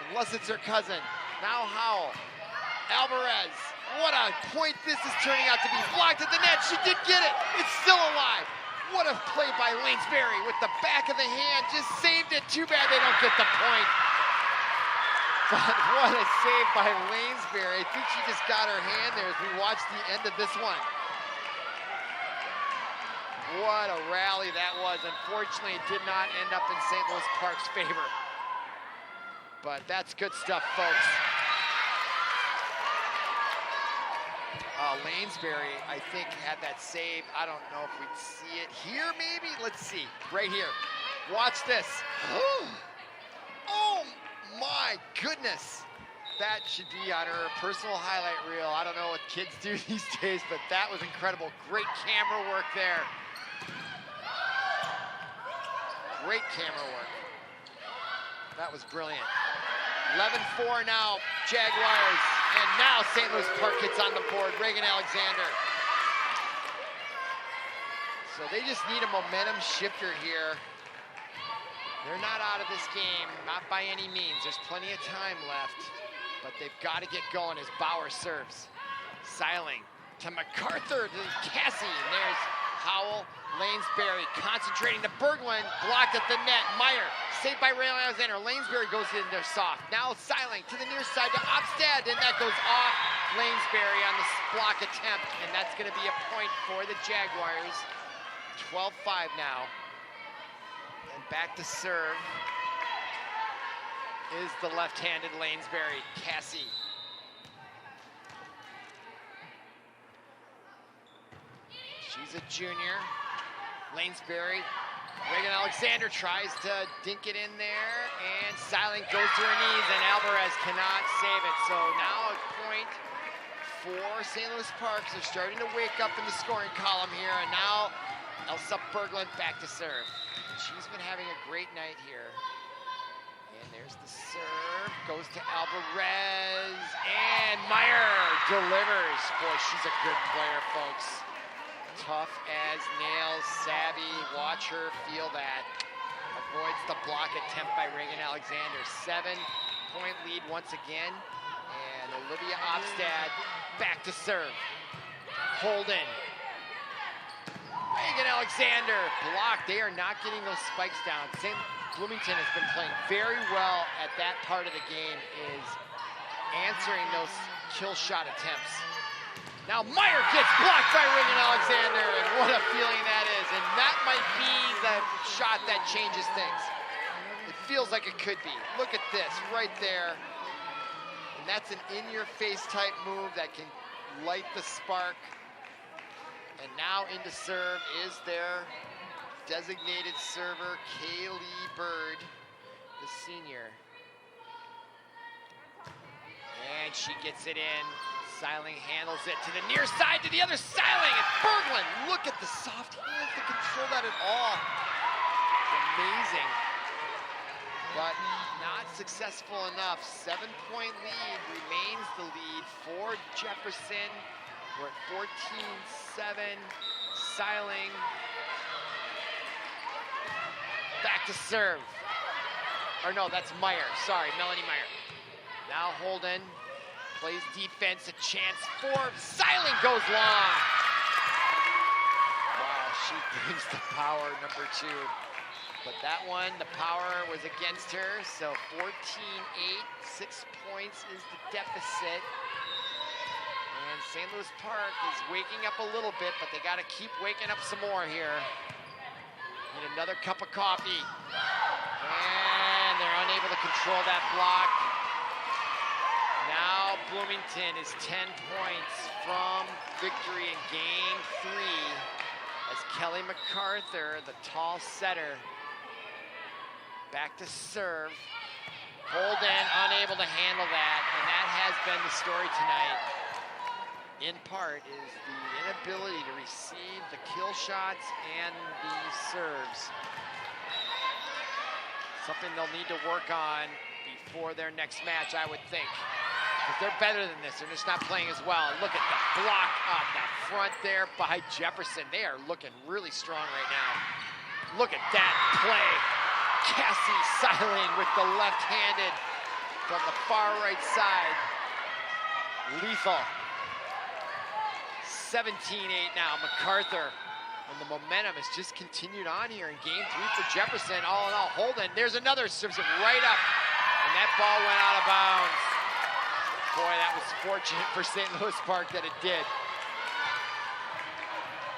Unless it's her cousin. Now Howell. Alvarez. What a point this is turning out to be. Blocked at the net. She did get it. It's still alive. What a play by Lanesbury with the back of the hand. Just saved it. Too bad they don't get the point. But what a save by Lanesbury. I think she just got her hand there as we watch the end of this one. What a rally that was. Unfortunately, it did not end up in St. Louis Park's favor. But that's good stuff, folks. Lanesbury, I think, had that save. I don't know if we'd see it here, maybe. Let's see. Right here. Watch this. Oh, my goodness. That should be on her personal highlight reel. I don't know what kids do these days, but that was incredible. Great camera work there. Great camera work. That was brilliant. 11-4 now, Jaguars. And now St. Louis Park gets on the board. Reagan Alexander. So they just need a momentum shifter here. They're not out of this game, not by any means. There's plenty of time left, but they've got to get going as Bauer serves. Seiling to MacArthur to Cassie. And there's Howell. Lanesbury concentrating to Berglund, blocked at the net. Meyer, saved by Reagan Alexander. Lanesbury goes in there soft. Now Seiling to the near side to Obstad, and that goes off Lanesbury on the block attempt, and that's going to be a point for the Jaguars. 12-5 now. And back to serve is the left-handed Lanesbury, Cassie. She's a junior. Lanesbury, Reagan Alexander tries to dink it in there, and Seiling goes to her knees, and Alvarez cannot save it. So now a point for St. Louis Park. They're starting to wake up in the scoring column here, and now Elsa Berglund back to serve. She's been having a great night here. And there's the serve, goes to Alvarez, and Meyer delivers. Boy, she's a good player, folks. Tough as nails, savvy, watch her feel that. Avoids the block attempt by Reagan Alexander. 7-point lead once again. And Olivia Opstad back to serve. Holden. Reagan Alexander blocked. They are not getting those spikes down. St. Bloomington has been playing very well at that part of the game, is answering those kill shot attempts. Now Meyer gets blocked by Reagan Alexander, and what a feeling that is. And that might be the shot that changes things. It feels like it could be. Look at this right there. And that's an in-your-face type move that can light the spark. And now into serve is their designated server, Kaylee Bird, the senior. And she gets it in. Seiling handles it to the near side, to the other. Seiling and Berglund. Look at the soft hands to control that at all. It's amazing. But not successful enough. 7-point lead remains the lead for Jefferson. We're at 14-7. Seiling. Back to serve. Or no, that's Meyer. Sorry, Melanie Meyer. Now Holden plays defense, a chance for Seiling goes long. Wow, she brings the power, number 2. But that one, the power was against her, so 14-8, 6 points is the deficit. And St. Louis Park is waking up a little bit, but they got to keep waking up some more here. Need another cup of coffee. And they're unable to control that block. Now Bloomington is 10 points from victory in game 3 as Kelly MacArthur, the tall setter, back to serve. Holden unable to handle that, and that has been the story tonight. In part is the inability to receive the kill shots and the serves. Something they'll need to work on before their next match, I would think. But they're better than this. They're just not playing as well. Look at the block on the front there by Jefferson. They are looking really strong right now. Look at that play. Cassie Seiling with the left-handed from the far right side. Lethal. 17-8 now, MacArthur. And the momentum has just continued on here in game 3 for Jefferson. All in all, Holden, there's another, serves it right up. And that ball went out of bounds. Boy, that was fortunate for St. Louis Park that it did.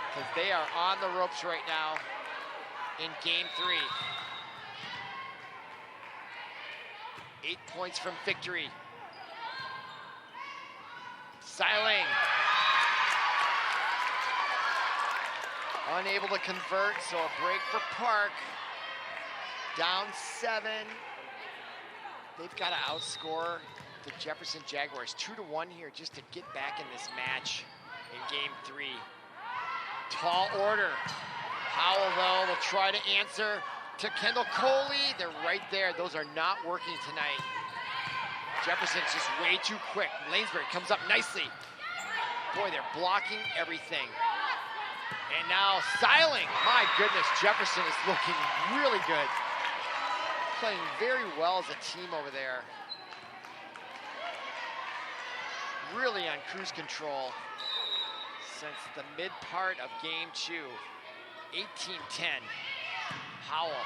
Because they are on the ropes right now in game 3. 8 points from victory. Seiling. Unable to convert, so a break for Park. Down 7. They've got to outscore the Jefferson Jaguars 2-1 here just to get back in this match in game 3. Tall order. Howell, though, will try to answer to Kendall Coley. They're right there. Those are not working tonight. Jefferson's just way too quick. Lanesbury comes up nicely. Boy, they're blocking everything. And now Seiling. My goodness, Jefferson is looking really good. Playing very well as a team over there. Really on cruise control since the mid part of game 2. 18-10. Howell.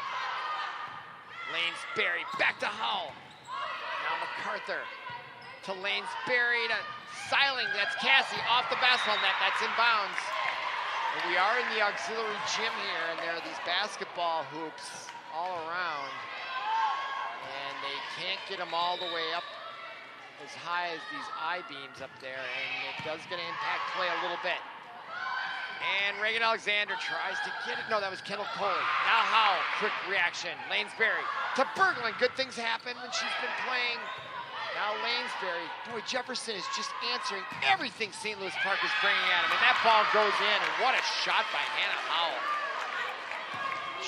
Lanesbury back to Howell. Now MacArthur to Lanesbury to Seiling. That's Cassie off the basketball net. That's in bounds. And we are in the auxiliary gym here, and there are these basketball hoops all around. And they can't get them all the way up as high as these I-beams up there, and it does gonna impact play a little bit. And Reagan Alexander tries to get it. No, that was Kendall Coley. Now Howell, quick reaction. Lanesbury to Berglund. Good things happen when she's been playing. Now Lanesbury. Boy, Jefferson is just answering everything St. Louis Park is bringing at him. And that ball goes in, and what a shot by Hannah Howell.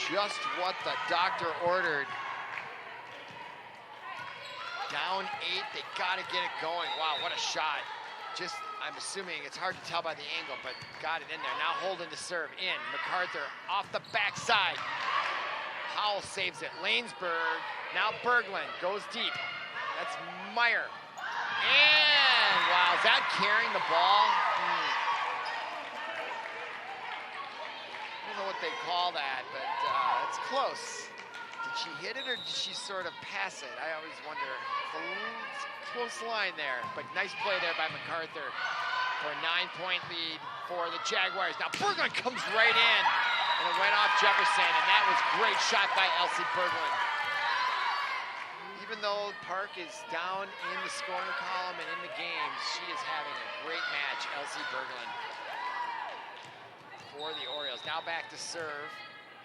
Just what the doctor ordered. Down 8, they gotta get it going. Wow, what a shot. Just, I'm assuming, it's hard to tell by the angle, but got it in there. Now Holden to serve in. MacArthur off the backside. Howell saves it. Lanesburg, now Berglund goes deep. That's Meyer. And, wow, is that carrying the ball? I don't know what they call that, but it's close. Did she hit it or did she sort of pass it? I always wonder. It's a close line there, but nice play there by MacArthur for a 9-point lead for the Jaguars. Now Berglund comes right in, and it went off Jefferson, and that was a great shot by Elsie Berglund. Even though Park is down in the scoring column and in the game, she is having a great match, Elsie Berglund, for the Orioles. Now back to serve,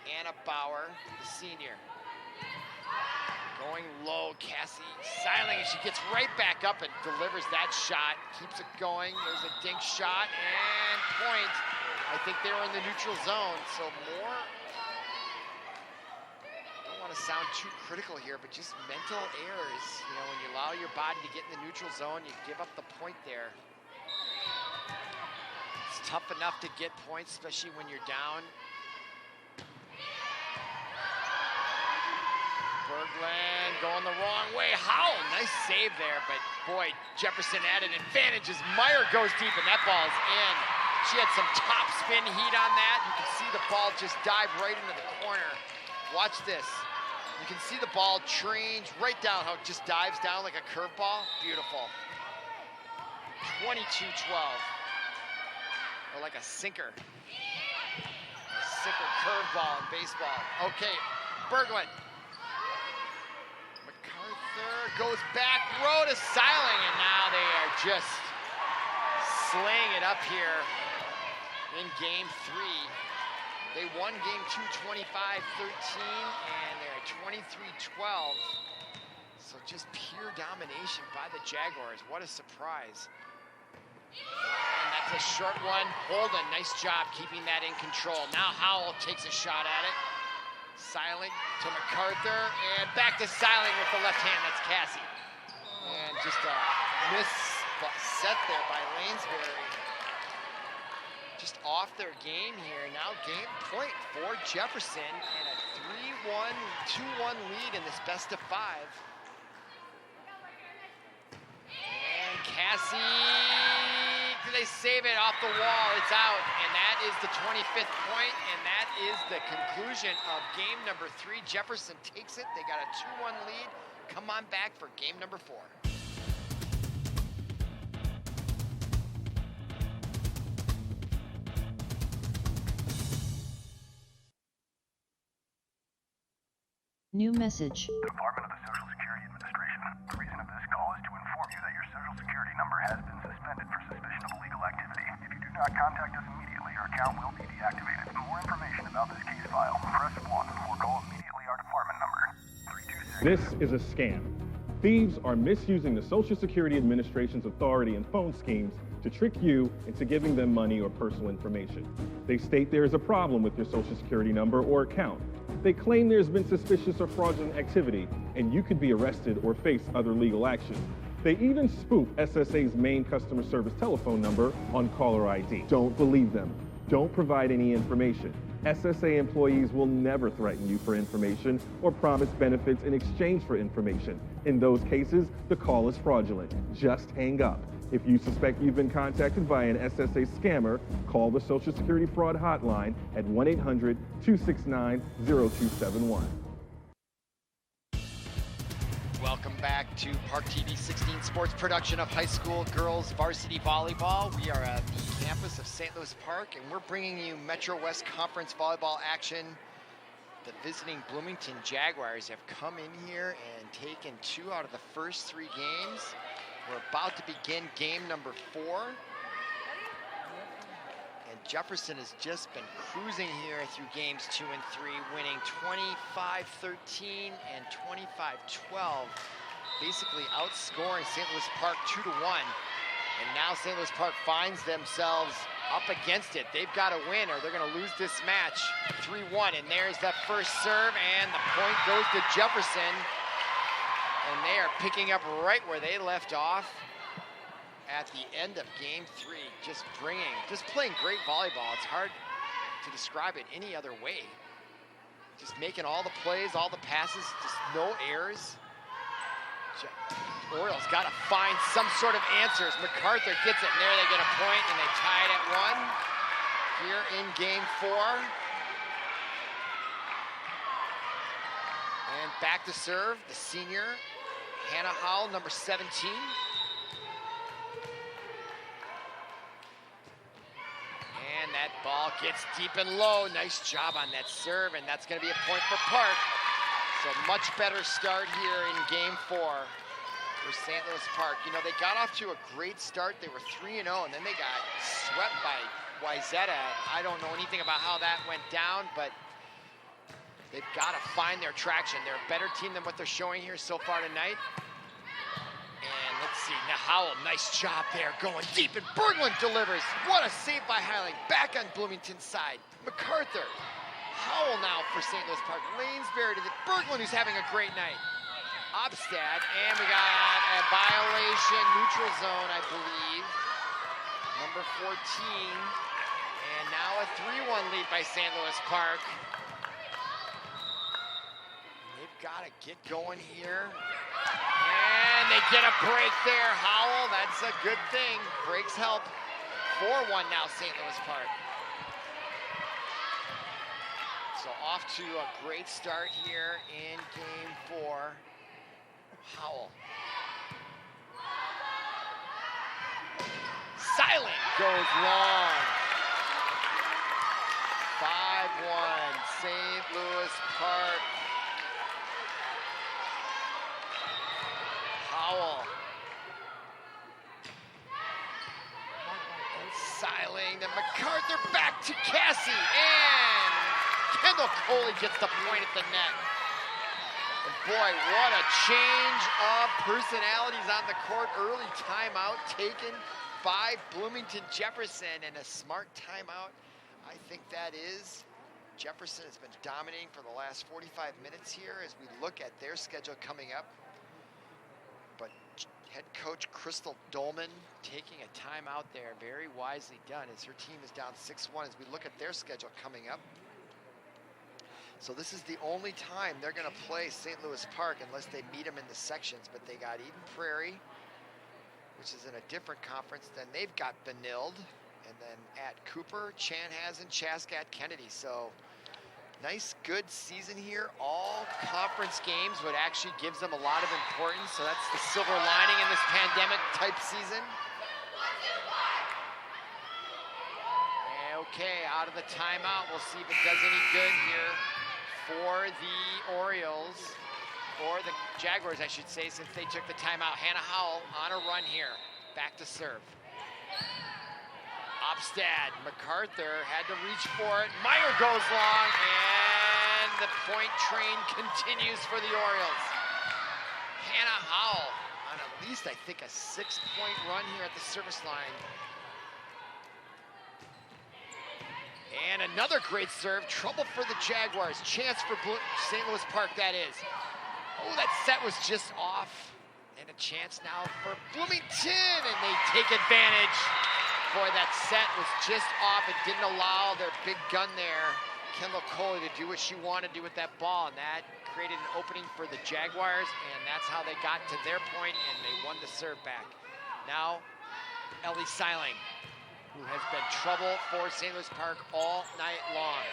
Anna Bauer, the senior. Going low, Cassie Seiling, and she gets right back up and delivers that shot. Keeps it going. There's a dink shot and point. I think they were in the neutral zone, so more. I don't want to sound too critical here, but just mental errors. You know, when you allow your body to get in the neutral zone, you give up the point there. It's tough enough to get points, especially when you're down. Berglund going the wrong way. Howell, nice save there, but boy, Jefferson at an advantage as Meyer goes deep, and that ball is in. She had some top spin heat on that. You can see the ball just dive right into the corner. Watch this. You can see the ball change right down, how it just dives down like a curveball. Beautiful. 22-12. Or like a sinker. A sinker curveball in baseball. Okay, Berglund. Goes back row to Seiling, and now they are just slaying it up here in game 3. They won game 2 25-13, and they're 23-12. So just pure domination by the Jaguars. What a surprise. And that's a short one. Holden, nice job keeping that in control. Now Howell takes a shot at it. Seiling to MacArthur, and back to Seiling with the left hand. That's Cassie. And just a miss set there by Lanesbury. Just off their game here. Now game point for Jefferson, and a 3-1, 2-1 lead in this best of 5. And Cassie, do they save it off the wall? It's out, and that is the 25th point, and that is the conclusion of game number 3. Jefferson takes it. They got a 2-1 lead. Come on back for game number 4. New message. Department of the Social Security Administration. The reason of this call is to inform you that your Social Security number has been suspended for suspicion of illegal activity. If you do not contact us immediately, your account will be deactivated. For more information about this case file, press 1 or call immediately our department number, 326. This is a scam. Thieves are misusing the Social Security Administration's authority and phone schemes to trick you into giving them money or personal information. They state there is a problem with your Social Security number or account. They claim there's been suspicious or fraudulent activity, and you could be arrested or face other legal action. They even spoof SSA's main customer service telephone number on caller ID. Don't believe them. Don't provide any information. SSA employees will never threaten you for information or promise benefits in exchange for information. In those cases, the call is fraudulent. Just hang up. If you suspect you've been contacted by an SSA scammer, call the Social Security Fraud Hotline at 1-800-269-0271. Welcome back to Park TV 16 Sports production of high school girls varsity volleyball. We are at the campus of St. Louis Park, and we're bringing you Metro West Conference volleyball action. The visiting Bloomington Jaguars have come in here and taken 2 out of the first 3 games. We're about to begin game number 4. And Jefferson has just been cruising here through games 2 and 3, winning 25-13 and 25-12, basically outscoring St. Louis Park 2-1. And now St. Louis Park finds themselves up against it. They've got to win or they're going to lose this match 3-1. And there's that first serve, and the point goes to Jefferson. And they are picking up right where they left off at the end of game 3. Just playing great volleyball. It's hard to describe it any other way. Just making all the plays, all the passes, just no errors. Orioles got to find some sort of answers. MacArthur gets it, and there they get a point, and they tie it at 1 here in game 4. And back to serve, the senior, Hannah Howell, number 17. And that ball gets deep and low. Nice job on that serve, and that's going to be a point for Park. So much better start here in game 4 for St. Louis Park. You know, they got off to a great start. They were 3-0, and then they got swept by Wayzata. I don't know anything about how that went down, but they've got to find their traction. They're a better team than what they're showing here so far tonight. And let's see, now Howell, nice job there, going deep, and Berglund delivers. What a save by Heiling, back on Bloomington's side. MacArthur, Howell now for St. Louis Park. Lanesbury to the Berglund, who's having a great night. Obstad, and we got a violation, neutral zone, I believe. Number 14, and now a 3-1 lead by St. Louis Park. They've got to get going here. And they get a break there. Howell, that's a good thing. Breaks help. 4-1 now, St. Louis Park. So off to a great start here in game 4. Howell. Silent goes long. 5-1, St. Louis Park. Howell. And Siling, then MacArthur back to Cassie, and Kendall Coley gets the point at the net. And boy, what a change of personalities on the court. Early timeout taken by Bloomington Jefferson, and a smart timeout. I think that is. Jefferson has been dominating for the last 45 minutes here as we look at their schedule coming up. But head coach Crystal Dolman taking a timeout there, very wisely done, as her team is down 6-1 as we look at their schedule coming up. So this is the only time they're going to play St. Louis Park unless they meet them in the sections. But they got Eden Prairie, which is in a different conference. Then they've got Benilde, and then at Cooper, Chanhassen, Chaska, Kennedy. So nice, good season here. All conference games, what actually gives them a lot of importance. So that's the silver lining in this pandemic type season. Okay, out of the timeout. We'll see if it does any good here for the Orioles, or the Jaguars, I should say, since they took the timeout. Hannah Howell on a run here. Back to serve. Obstad, MacArthur had to reach for it. Meyer goes long, and the point train continues for the Orioles. Hannah Howell on at least, I think, a 6-point run here at the service line. And another great serve. Trouble for the Jaguars. Chance for St. Louis Park, that is. Oh, that set was just off. And a chance now for Bloomington, and they take advantage. Boy, that set was just off. It didn't allow their big gun there, Kendall Coley, to do what she wanted to do with that ball, and that created an opening for the Jaguars, and that's how they got to their point, and they won the serve back. Now, Ellie Siling, who has been trouble for St. Louis Park all night long.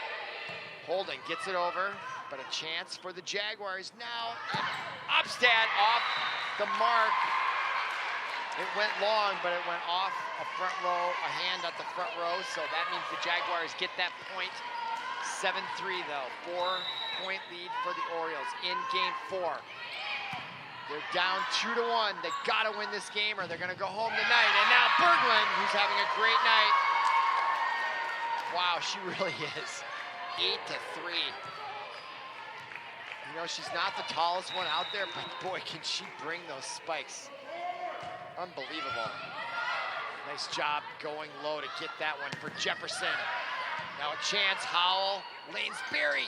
Holden gets it over, but a chance for the Jaguars now. Obstad off the mark. It went long, but it went off a front row, a hand at the front row, so that means the Jaguars get that point. 7-3 though, 4-point lead for the Orioles in game 4. They're down 2-1. They gotta win this game or they're gonna go home tonight. And now Berglund, who's having a great night. Wow, she really is. 8-3. You know, she's not the tallest one out there, but boy, can she bring those spikes. Unbelievable. Nice job going low to get that one for Jefferson. Now a chance, Howell, Lanesbury.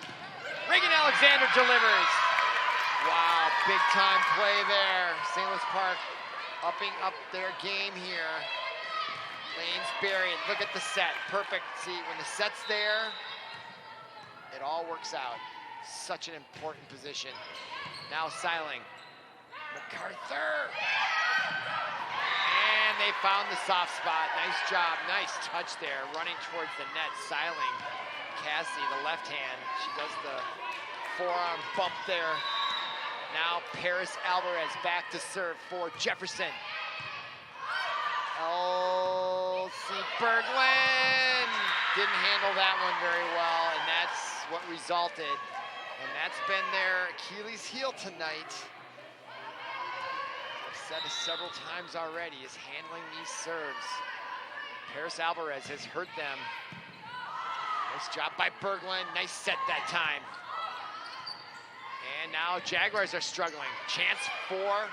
Reagan Alexander delivers. Wow, big time play there. St. Louis Park upping up their game here. Lanesbury, look at the set, perfect. See, when the set's there, it all works out. Such an important position. Now Seiling, MacArthur. And they found the soft spot. Nice job, nice touch there, running towards the net. Seiling, Cassie, the left hand. She does the forearm bump there. Now Paris Alvarez back to serve for Jefferson. L.C. Berglund didn't handle that one very well, and that's what resulted. And that's been their Achilles heel tonight. I've said it several times already, is handling these serves. Paris Alvarez has hurt them. Nice job by Berglund, nice set that time. And now Jaguars are struggling. Chance for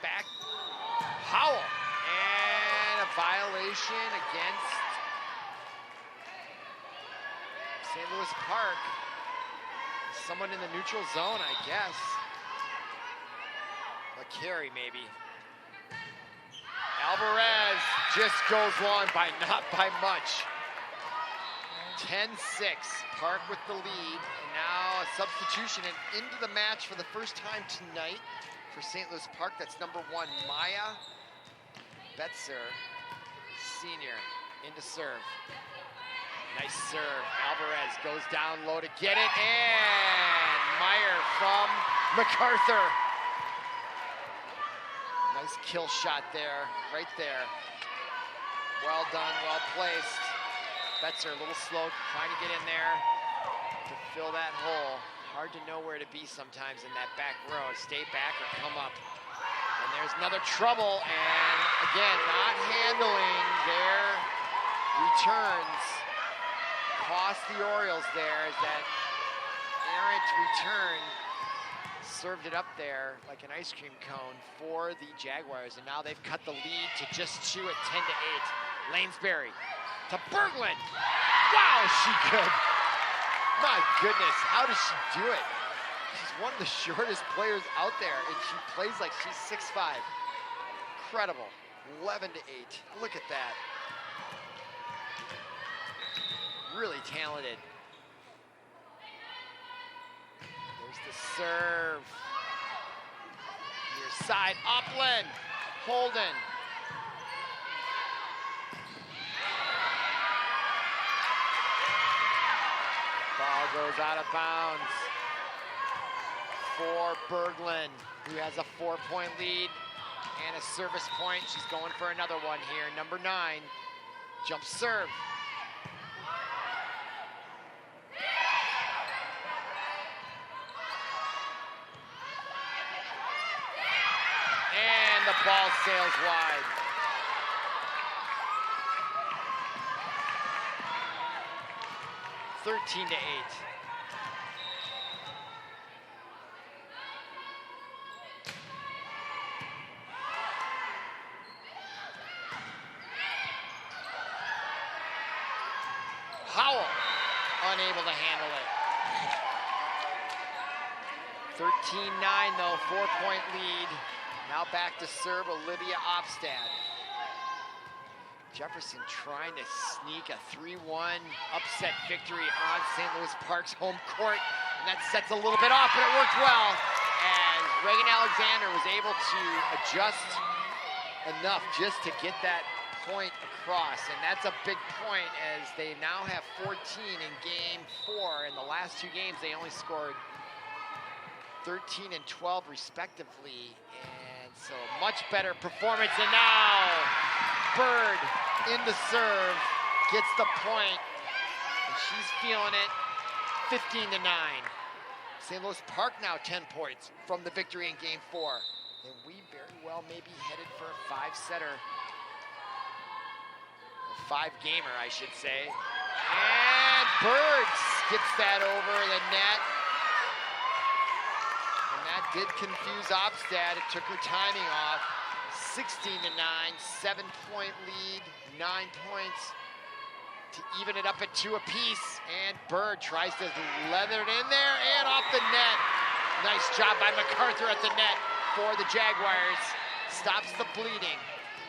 back Howell. And a violation against St. Louis Park. Someone in the neutral zone, I guess. A carry, maybe. Alvarez just goes long by not by much. 10-6, Park with the lead. And now a substitution and into the match for the first time tonight for St. Louis Park. That's number 1, Maya Betzer, senior, into serve. Nice serve. Alvarez goes down low to get it, and Meyer from MacArthur. Nice kill shot there, right there. Well done, well placed. Betzer a little slow, trying to get in there to fill that hole. Hard to know where to be sometimes in that back row. Stay back or come up. And there's another trouble, and again, not handling their returns. Cost the Orioles there as that errant return served it up there like an ice cream cone for the Jaguars, and now they've cut the lead to just 2 at 10-8. Lanesbury to Berglund. Wow, she good. My goodness, how does she do it? She's one of the shortest players out there, and she plays like she's 6'5". Incredible. 11-8. Look at that. Really talented. There's the serve. Near side, Upland, Holden. Ball goes out of bounds for Berglund, who has a 4-point lead and a service point. She's going for another one here. Number 9, jump serve. And the ball sails wide. (13-8). Howell unable to handle it. 13-9 though, 4-point lead. Now back to serve Olivia Opstad. Jefferson trying to sneak a 3-1 upset victory on St. Louis Park's home court. And that sets a little bit off, but it worked well as Reagan Alexander was able to adjust enough just to get that point across. And that's a big point as they now have 14 in game 4. In the last 2 games, they only scored 13 and 12 respectively. And so much better performance. And now Bird in the serve, gets the point, and she's feeling it. 15-9. St. Louis Park now 10 points from the victory in game 4. And we very well may be headed for a 5-setter. A 5-gamer, I should say. And Bird skips that over the net. And that did confuse Opstad. It took her timing off. 16-9, 7-point lead, 9 points to even it up at 2 apiece. And Bird tries to leather it in there and off the net. Nice job by MacArthur at the net for the Jaguars. Stops the bleeding.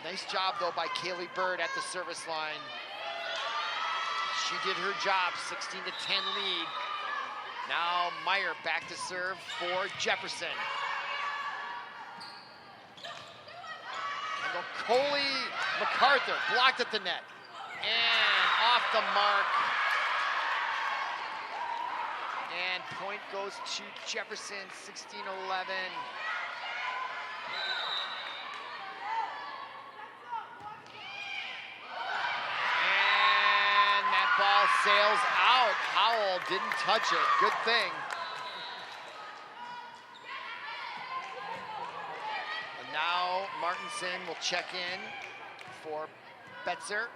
Nice job, though, by Kaylee Bird at the service line. She did her job, 16-10 lead. Now Meyer back to serve for Jefferson. Kendall Coley, MacArthur blocked at the net. And off the mark. And point goes to Jefferson, 16-11. Ball sails out. Howell didn't touch it. Good thing. And now Martinson will check in for Betzer.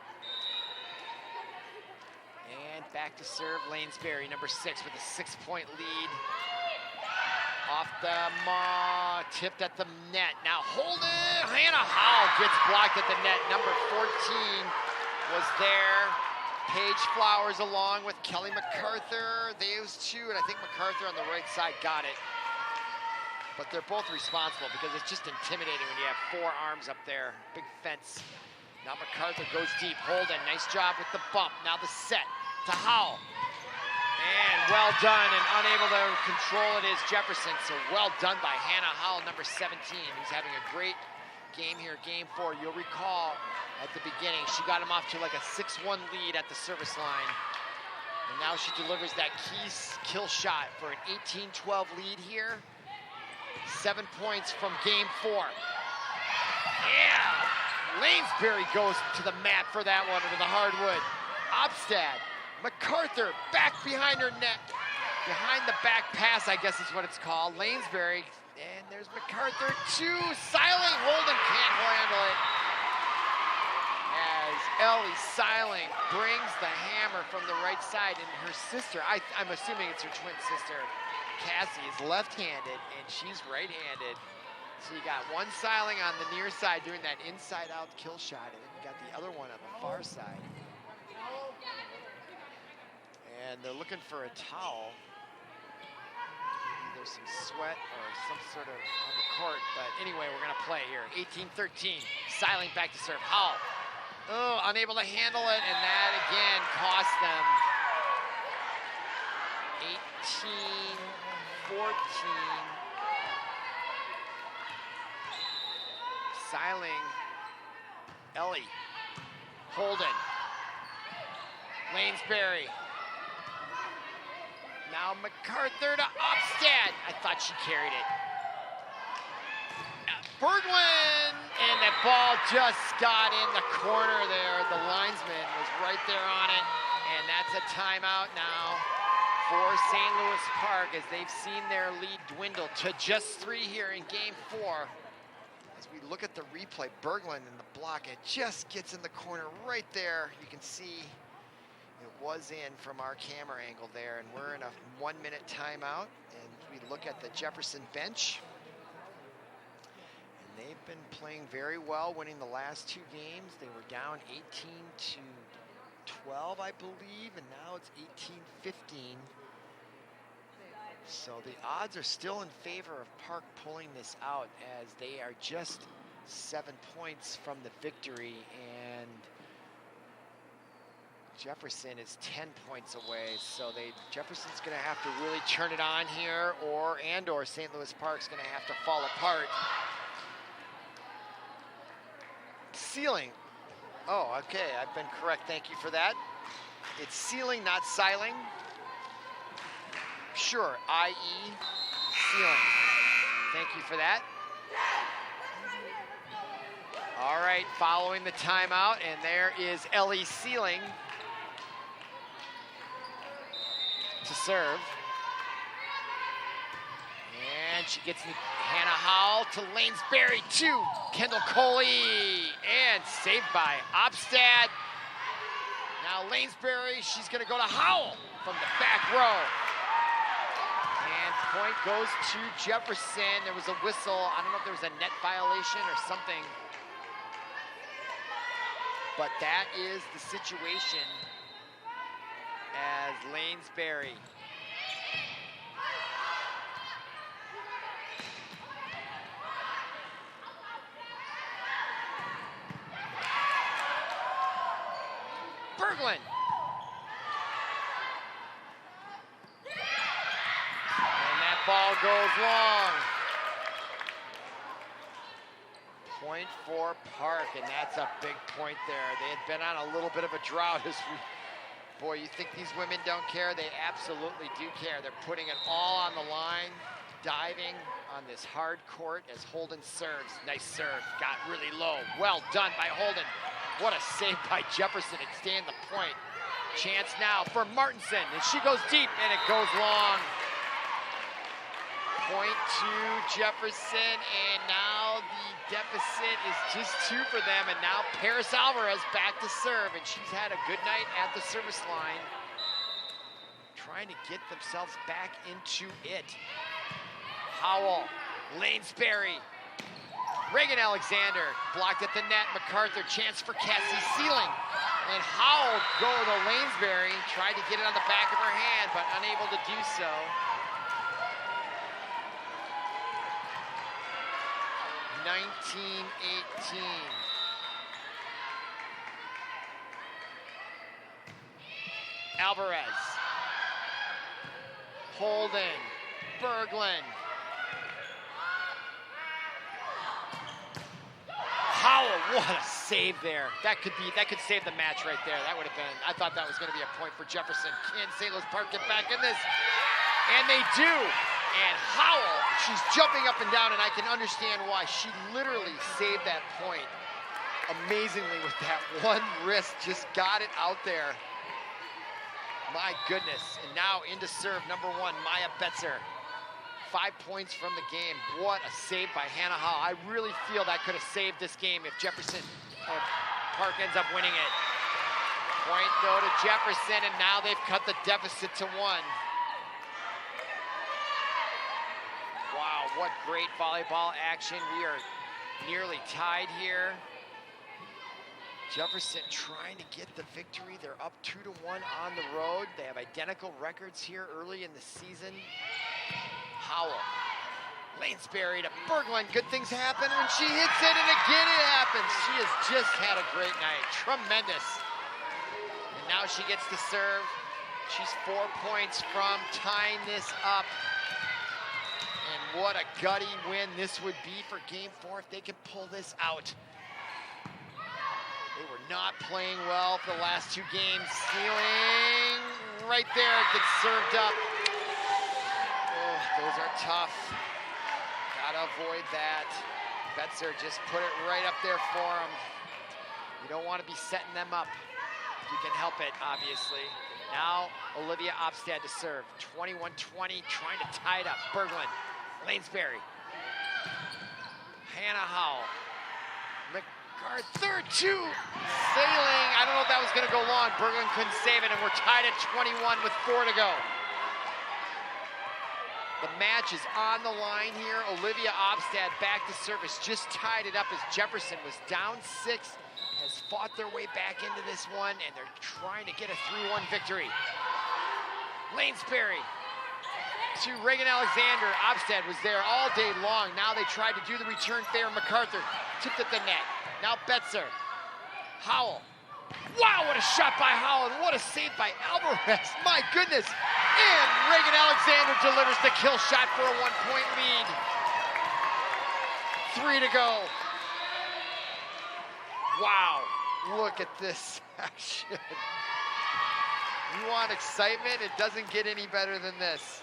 And back to serve Lanesbury, number 6, with a 6-point lead. Off the maw, tipped at the net. Now hold it. Hannah Howell gets blocked at the net. Number 14 was there. Paige Flowers along with Kelly MacArthur. Those two, and I think MacArthur on the right side got it. But they're both responsible because it's just intimidating when you have 4 arms up there. Big fence. Now MacArthur goes deep. Holden, nice job with the bump. Now the set to Howell. And well done, and unable to control it is Jefferson. So well done by Hannah Howell, number 17, who's having a great game here, game 4. You'll recall at the beginning, she got him off to like a 6-1 lead at the service line. And now she delivers that key kill shot for an 18-12 lead here. 7 points from game 4. Yeah! Lanesbury goes to the mat for that one into the hardwood. Obstad, MacArthur back behind her net. Behind the back pass, I guess is what it's called. Lanesbury, and there's MacArthur, 2. Seiling, Holden can't handle it. As Ellie Seiling brings the hammer from the right side, and her sister, I'm assuming it's her twin sister, Cassie, is left-handed, and she's right-handed. So you got one Seiling on the near side doing that inside-out kill shot, and then you got the other one on the far side. And they're looking for a towel. Maybe there's some sweat or some sort of on the court, but anyway, we're gonna play here. 18-13, Seiling back to serve. Howell. Oh, unable to handle it, and that again cost them 18-14. Seiling, Ellie, Holden, Lanesbury. Now MacArthur to Obstad. I thought she carried it. Berglund, and that ball just got in the corner there. The linesman was right there on it, and that's a timeout now for St. Louis Park as they've seen their lead dwindle to just 3 here in game 4. As we look at the replay, Berglund in the block, it just gets in the corner right there. You can see it was in from our camera angle there, and we're in a 1-minute timeout, and we look at the Jefferson bench. They've been playing very well, winning the last 2 games. They were down 18-12, I believe, and now it's 18-15. So the odds are still in favor of Park pulling this out, as they are just 7 points from the victory, and Jefferson is 10 points away. So Jefferson's going to have to really turn it on here, or St. Louis Park's going to have to fall apart. Sealing. Oh, okay, I've been correct. Thank you for that. It's sealing, not Seiling. Sure, i.e. sealing. Thank you for that. All right, following the timeout, and there is Ellie Sealing to serve. And she gets Hannah Howell to Lanesbury, 2. Kendall Coley, and saved by Obstad. Now Lanesbury, she's gonna go to Howell from the back row. And point goes to Jefferson. There was a whistle. I don't know if there was a net violation or something. But that is the situation as Lanesbury Berglund. And that ball goes long. Point for Park, and that's a big point there. They had been on a little bit of a drought this week. Boy, you think these women don't care? They absolutely do care. They're putting it all on the line, diving on this hard court as Holden serves. Nice serve, got really low. Well done by Holden. What a save by Jefferson, extend the point. Chance now for Martinson, and she goes deep, and it goes long. Point to Jefferson, and now the deficit is just 2 for them, and now Paris Alvarez back to serve, and she's had a good night at the service line, trying to get themselves back into it. Howell, Lanesbury, Reagan Alexander blocked at the net. MacArthur, chance for Cassie Sealing, and Howell go to Lanesbury, tried to get it on the back of her hand, but unable to do so. 19-18. Alvarez. Holden. Berglund. Howell, what a save there. That could save the match right there. That would have been, I thought that was going to be a point for Jefferson. Can St. Louis Park get back in this? And they do. And Howell, she's jumping up and down, and I can understand why. She literally saved that point amazingly with that one wrist, just got it out there. My goodness. And now into serve number 1, Maya Betzer. 5 points from the game. What a save by Hannah Howell. I really feel that could have saved this game if Jefferson or Park ends up winning it. Point though to Jefferson, and now they've cut the deficit to 1. Wow, what great volleyball action. We are nearly tied here. Jefferson trying to get the victory. They're up 2-1 on the road. They have identical records here early in the season. Howell, Lanesbury to Berglund. Good things happen when she hits it, and again it happens. She has just had a great night. Tremendous. And now she gets to serve. She's 4 points from tying this up. And what a gutty win this would be for Game 4 if they can pull this out. They were not playing well for the last 2 games. Sealing right there, gets served up. Oh, those are tough. Gotta avoid that. Betzer just put it right up there for them. You don't want to be setting them up. You can help it, obviously. Now, Olivia Opstad to serve. 21-20, trying to tie it up. Berglund, Lanesbury, Hannah Howell, MacArthur, 2, Sailing. I don't know if that was going to go long. Berglund couldn't save it, and we're tied at 21 with 4 to go. The match is on the line here. Olivia Opstad back to service, just tied it up as Jefferson was down 6, has fought their way back into this one, and they're trying to get a 3-1 victory. Lanesbury to Reagan Alexander. Opstad was there all day long. Now they tried to do the return fair. MacArthur tipped at the net. Now Betzer. Howell. Wow, what a shot by Howell, and what a save by Alvarez. My goodness. And Reagan Alexander delivers the kill shot for a 1-point lead. 3 to go. Wow, look at this action. You want excitement? It doesn't get any better than this.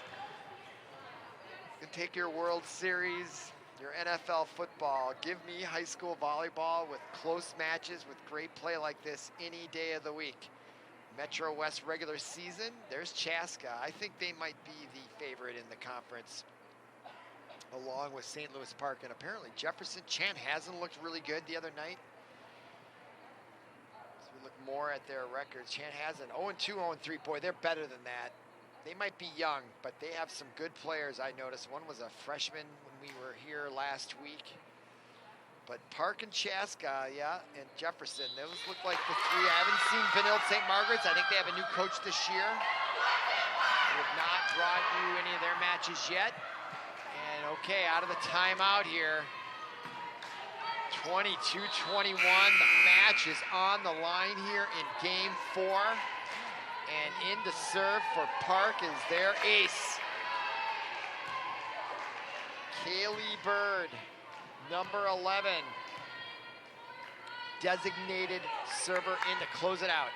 You can take your World Series, your NFL football. Give me high school volleyball with close matches, with great play like this any day of the week. Metro West regular season, there's Chaska. I think they might be the favorite in the conference, along with St. Louis Park, and apparently Jefferson. Chanhassen looked really good the other night. So we look more at their records. Chanhassen 0-2, 0-3. Boy, they're better than that. They might be young, but they have some good players, I noticed. One was a freshman when we were here last week. But Park and Chaska, yeah, and Jefferson, those look like the 3. I haven't seen Benilde St. Margaret's. I think they have a new coach this year. They have not brought you any of their matches yet. And okay, out of the timeout here. 22-21, the match is on the line here in game 4. And in to serve for Park is their ace. Kaylee Bird, number 11. Designated server in to close it out.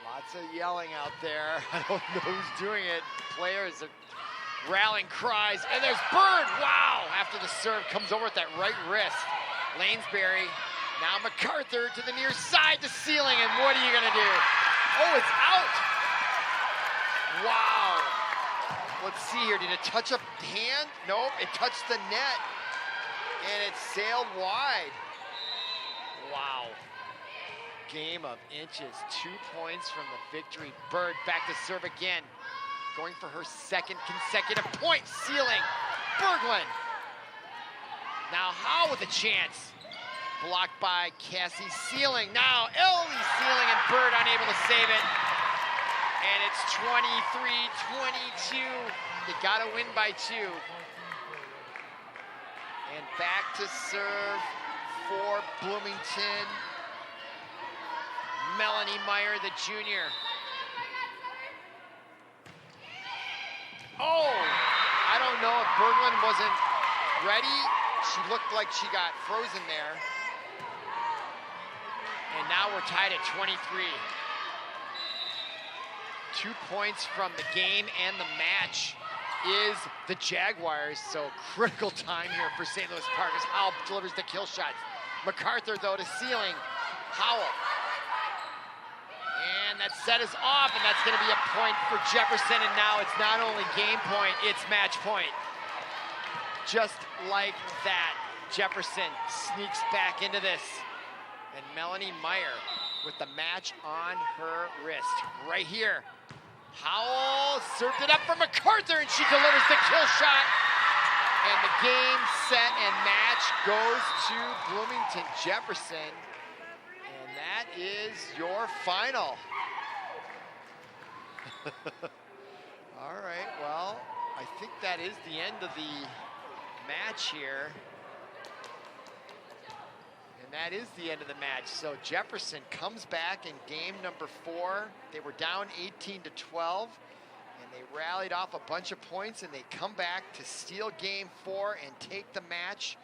Lots of yelling out there. I don't know who's doing it. Players are rallying cries. And there's Bird. Wow! After the serve comes over with that right wrist. Lanesbury. Now MacArthur to the near side to ceiling. And what are you going to do? Oh, it's out. Wow. Let's see here. Did it touch a hand? Nope. It touched the net. And it sailed wide. Wow. Game of inches. 2 points from the victory. Bird back to serve again. Going for her second consecutive point. Sealing. Berglund. Now Howe with a chance. Blocked by Cassie Sealing. Now Ellie Sealing and Bird unable to save it. And it's 23-22. You gotta win by 2. And back to serve for Bloomington. Melanie Meyer, the junior. Oh, I don't know if Berglund wasn't ready. She looked like she got frozen there. And now we're tied at 23. 2 points from the game and the match is the Jaguars. So critical time here for St. Louis Park as Howell delivers the kill shots. MacArthur though to Sealing. Howell. And that set is off, and that's going to be a point for Jefferson. And now it's not only game point, it's match point. Just like that, Jefferson sneaks back into this. And Melanie Meyer with the match on her wrist right here. Howell served it up for MacArthur, and she delivers the kill shot. And the game, set, and match goes to Bloomington Jefferson. And that is your final. All right, well, I think that is the end of the match here. And that is the end of the match. So Jefferson comes back in game number 4. They were down 18-12, and they rallied off a bunch of points, and they come back to steal game 4 and take the match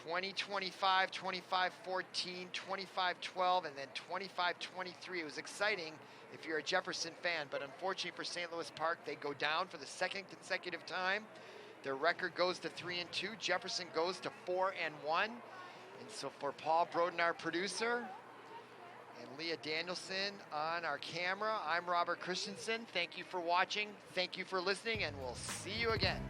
20-25, 25-14, 25-12, and then 25-23. It was exciting if you're a Jefferson fan, but unfortunately for St. Louis Park, they go down for the second consecutive time. Their record goes to 3-2. Jefferson goes to 4-1. And so for Paul Broden, our producer, and Leah Danielson on our camera, I'm Robert Christensen. Thank you for watching. Thank you for listening, and we'll see you again.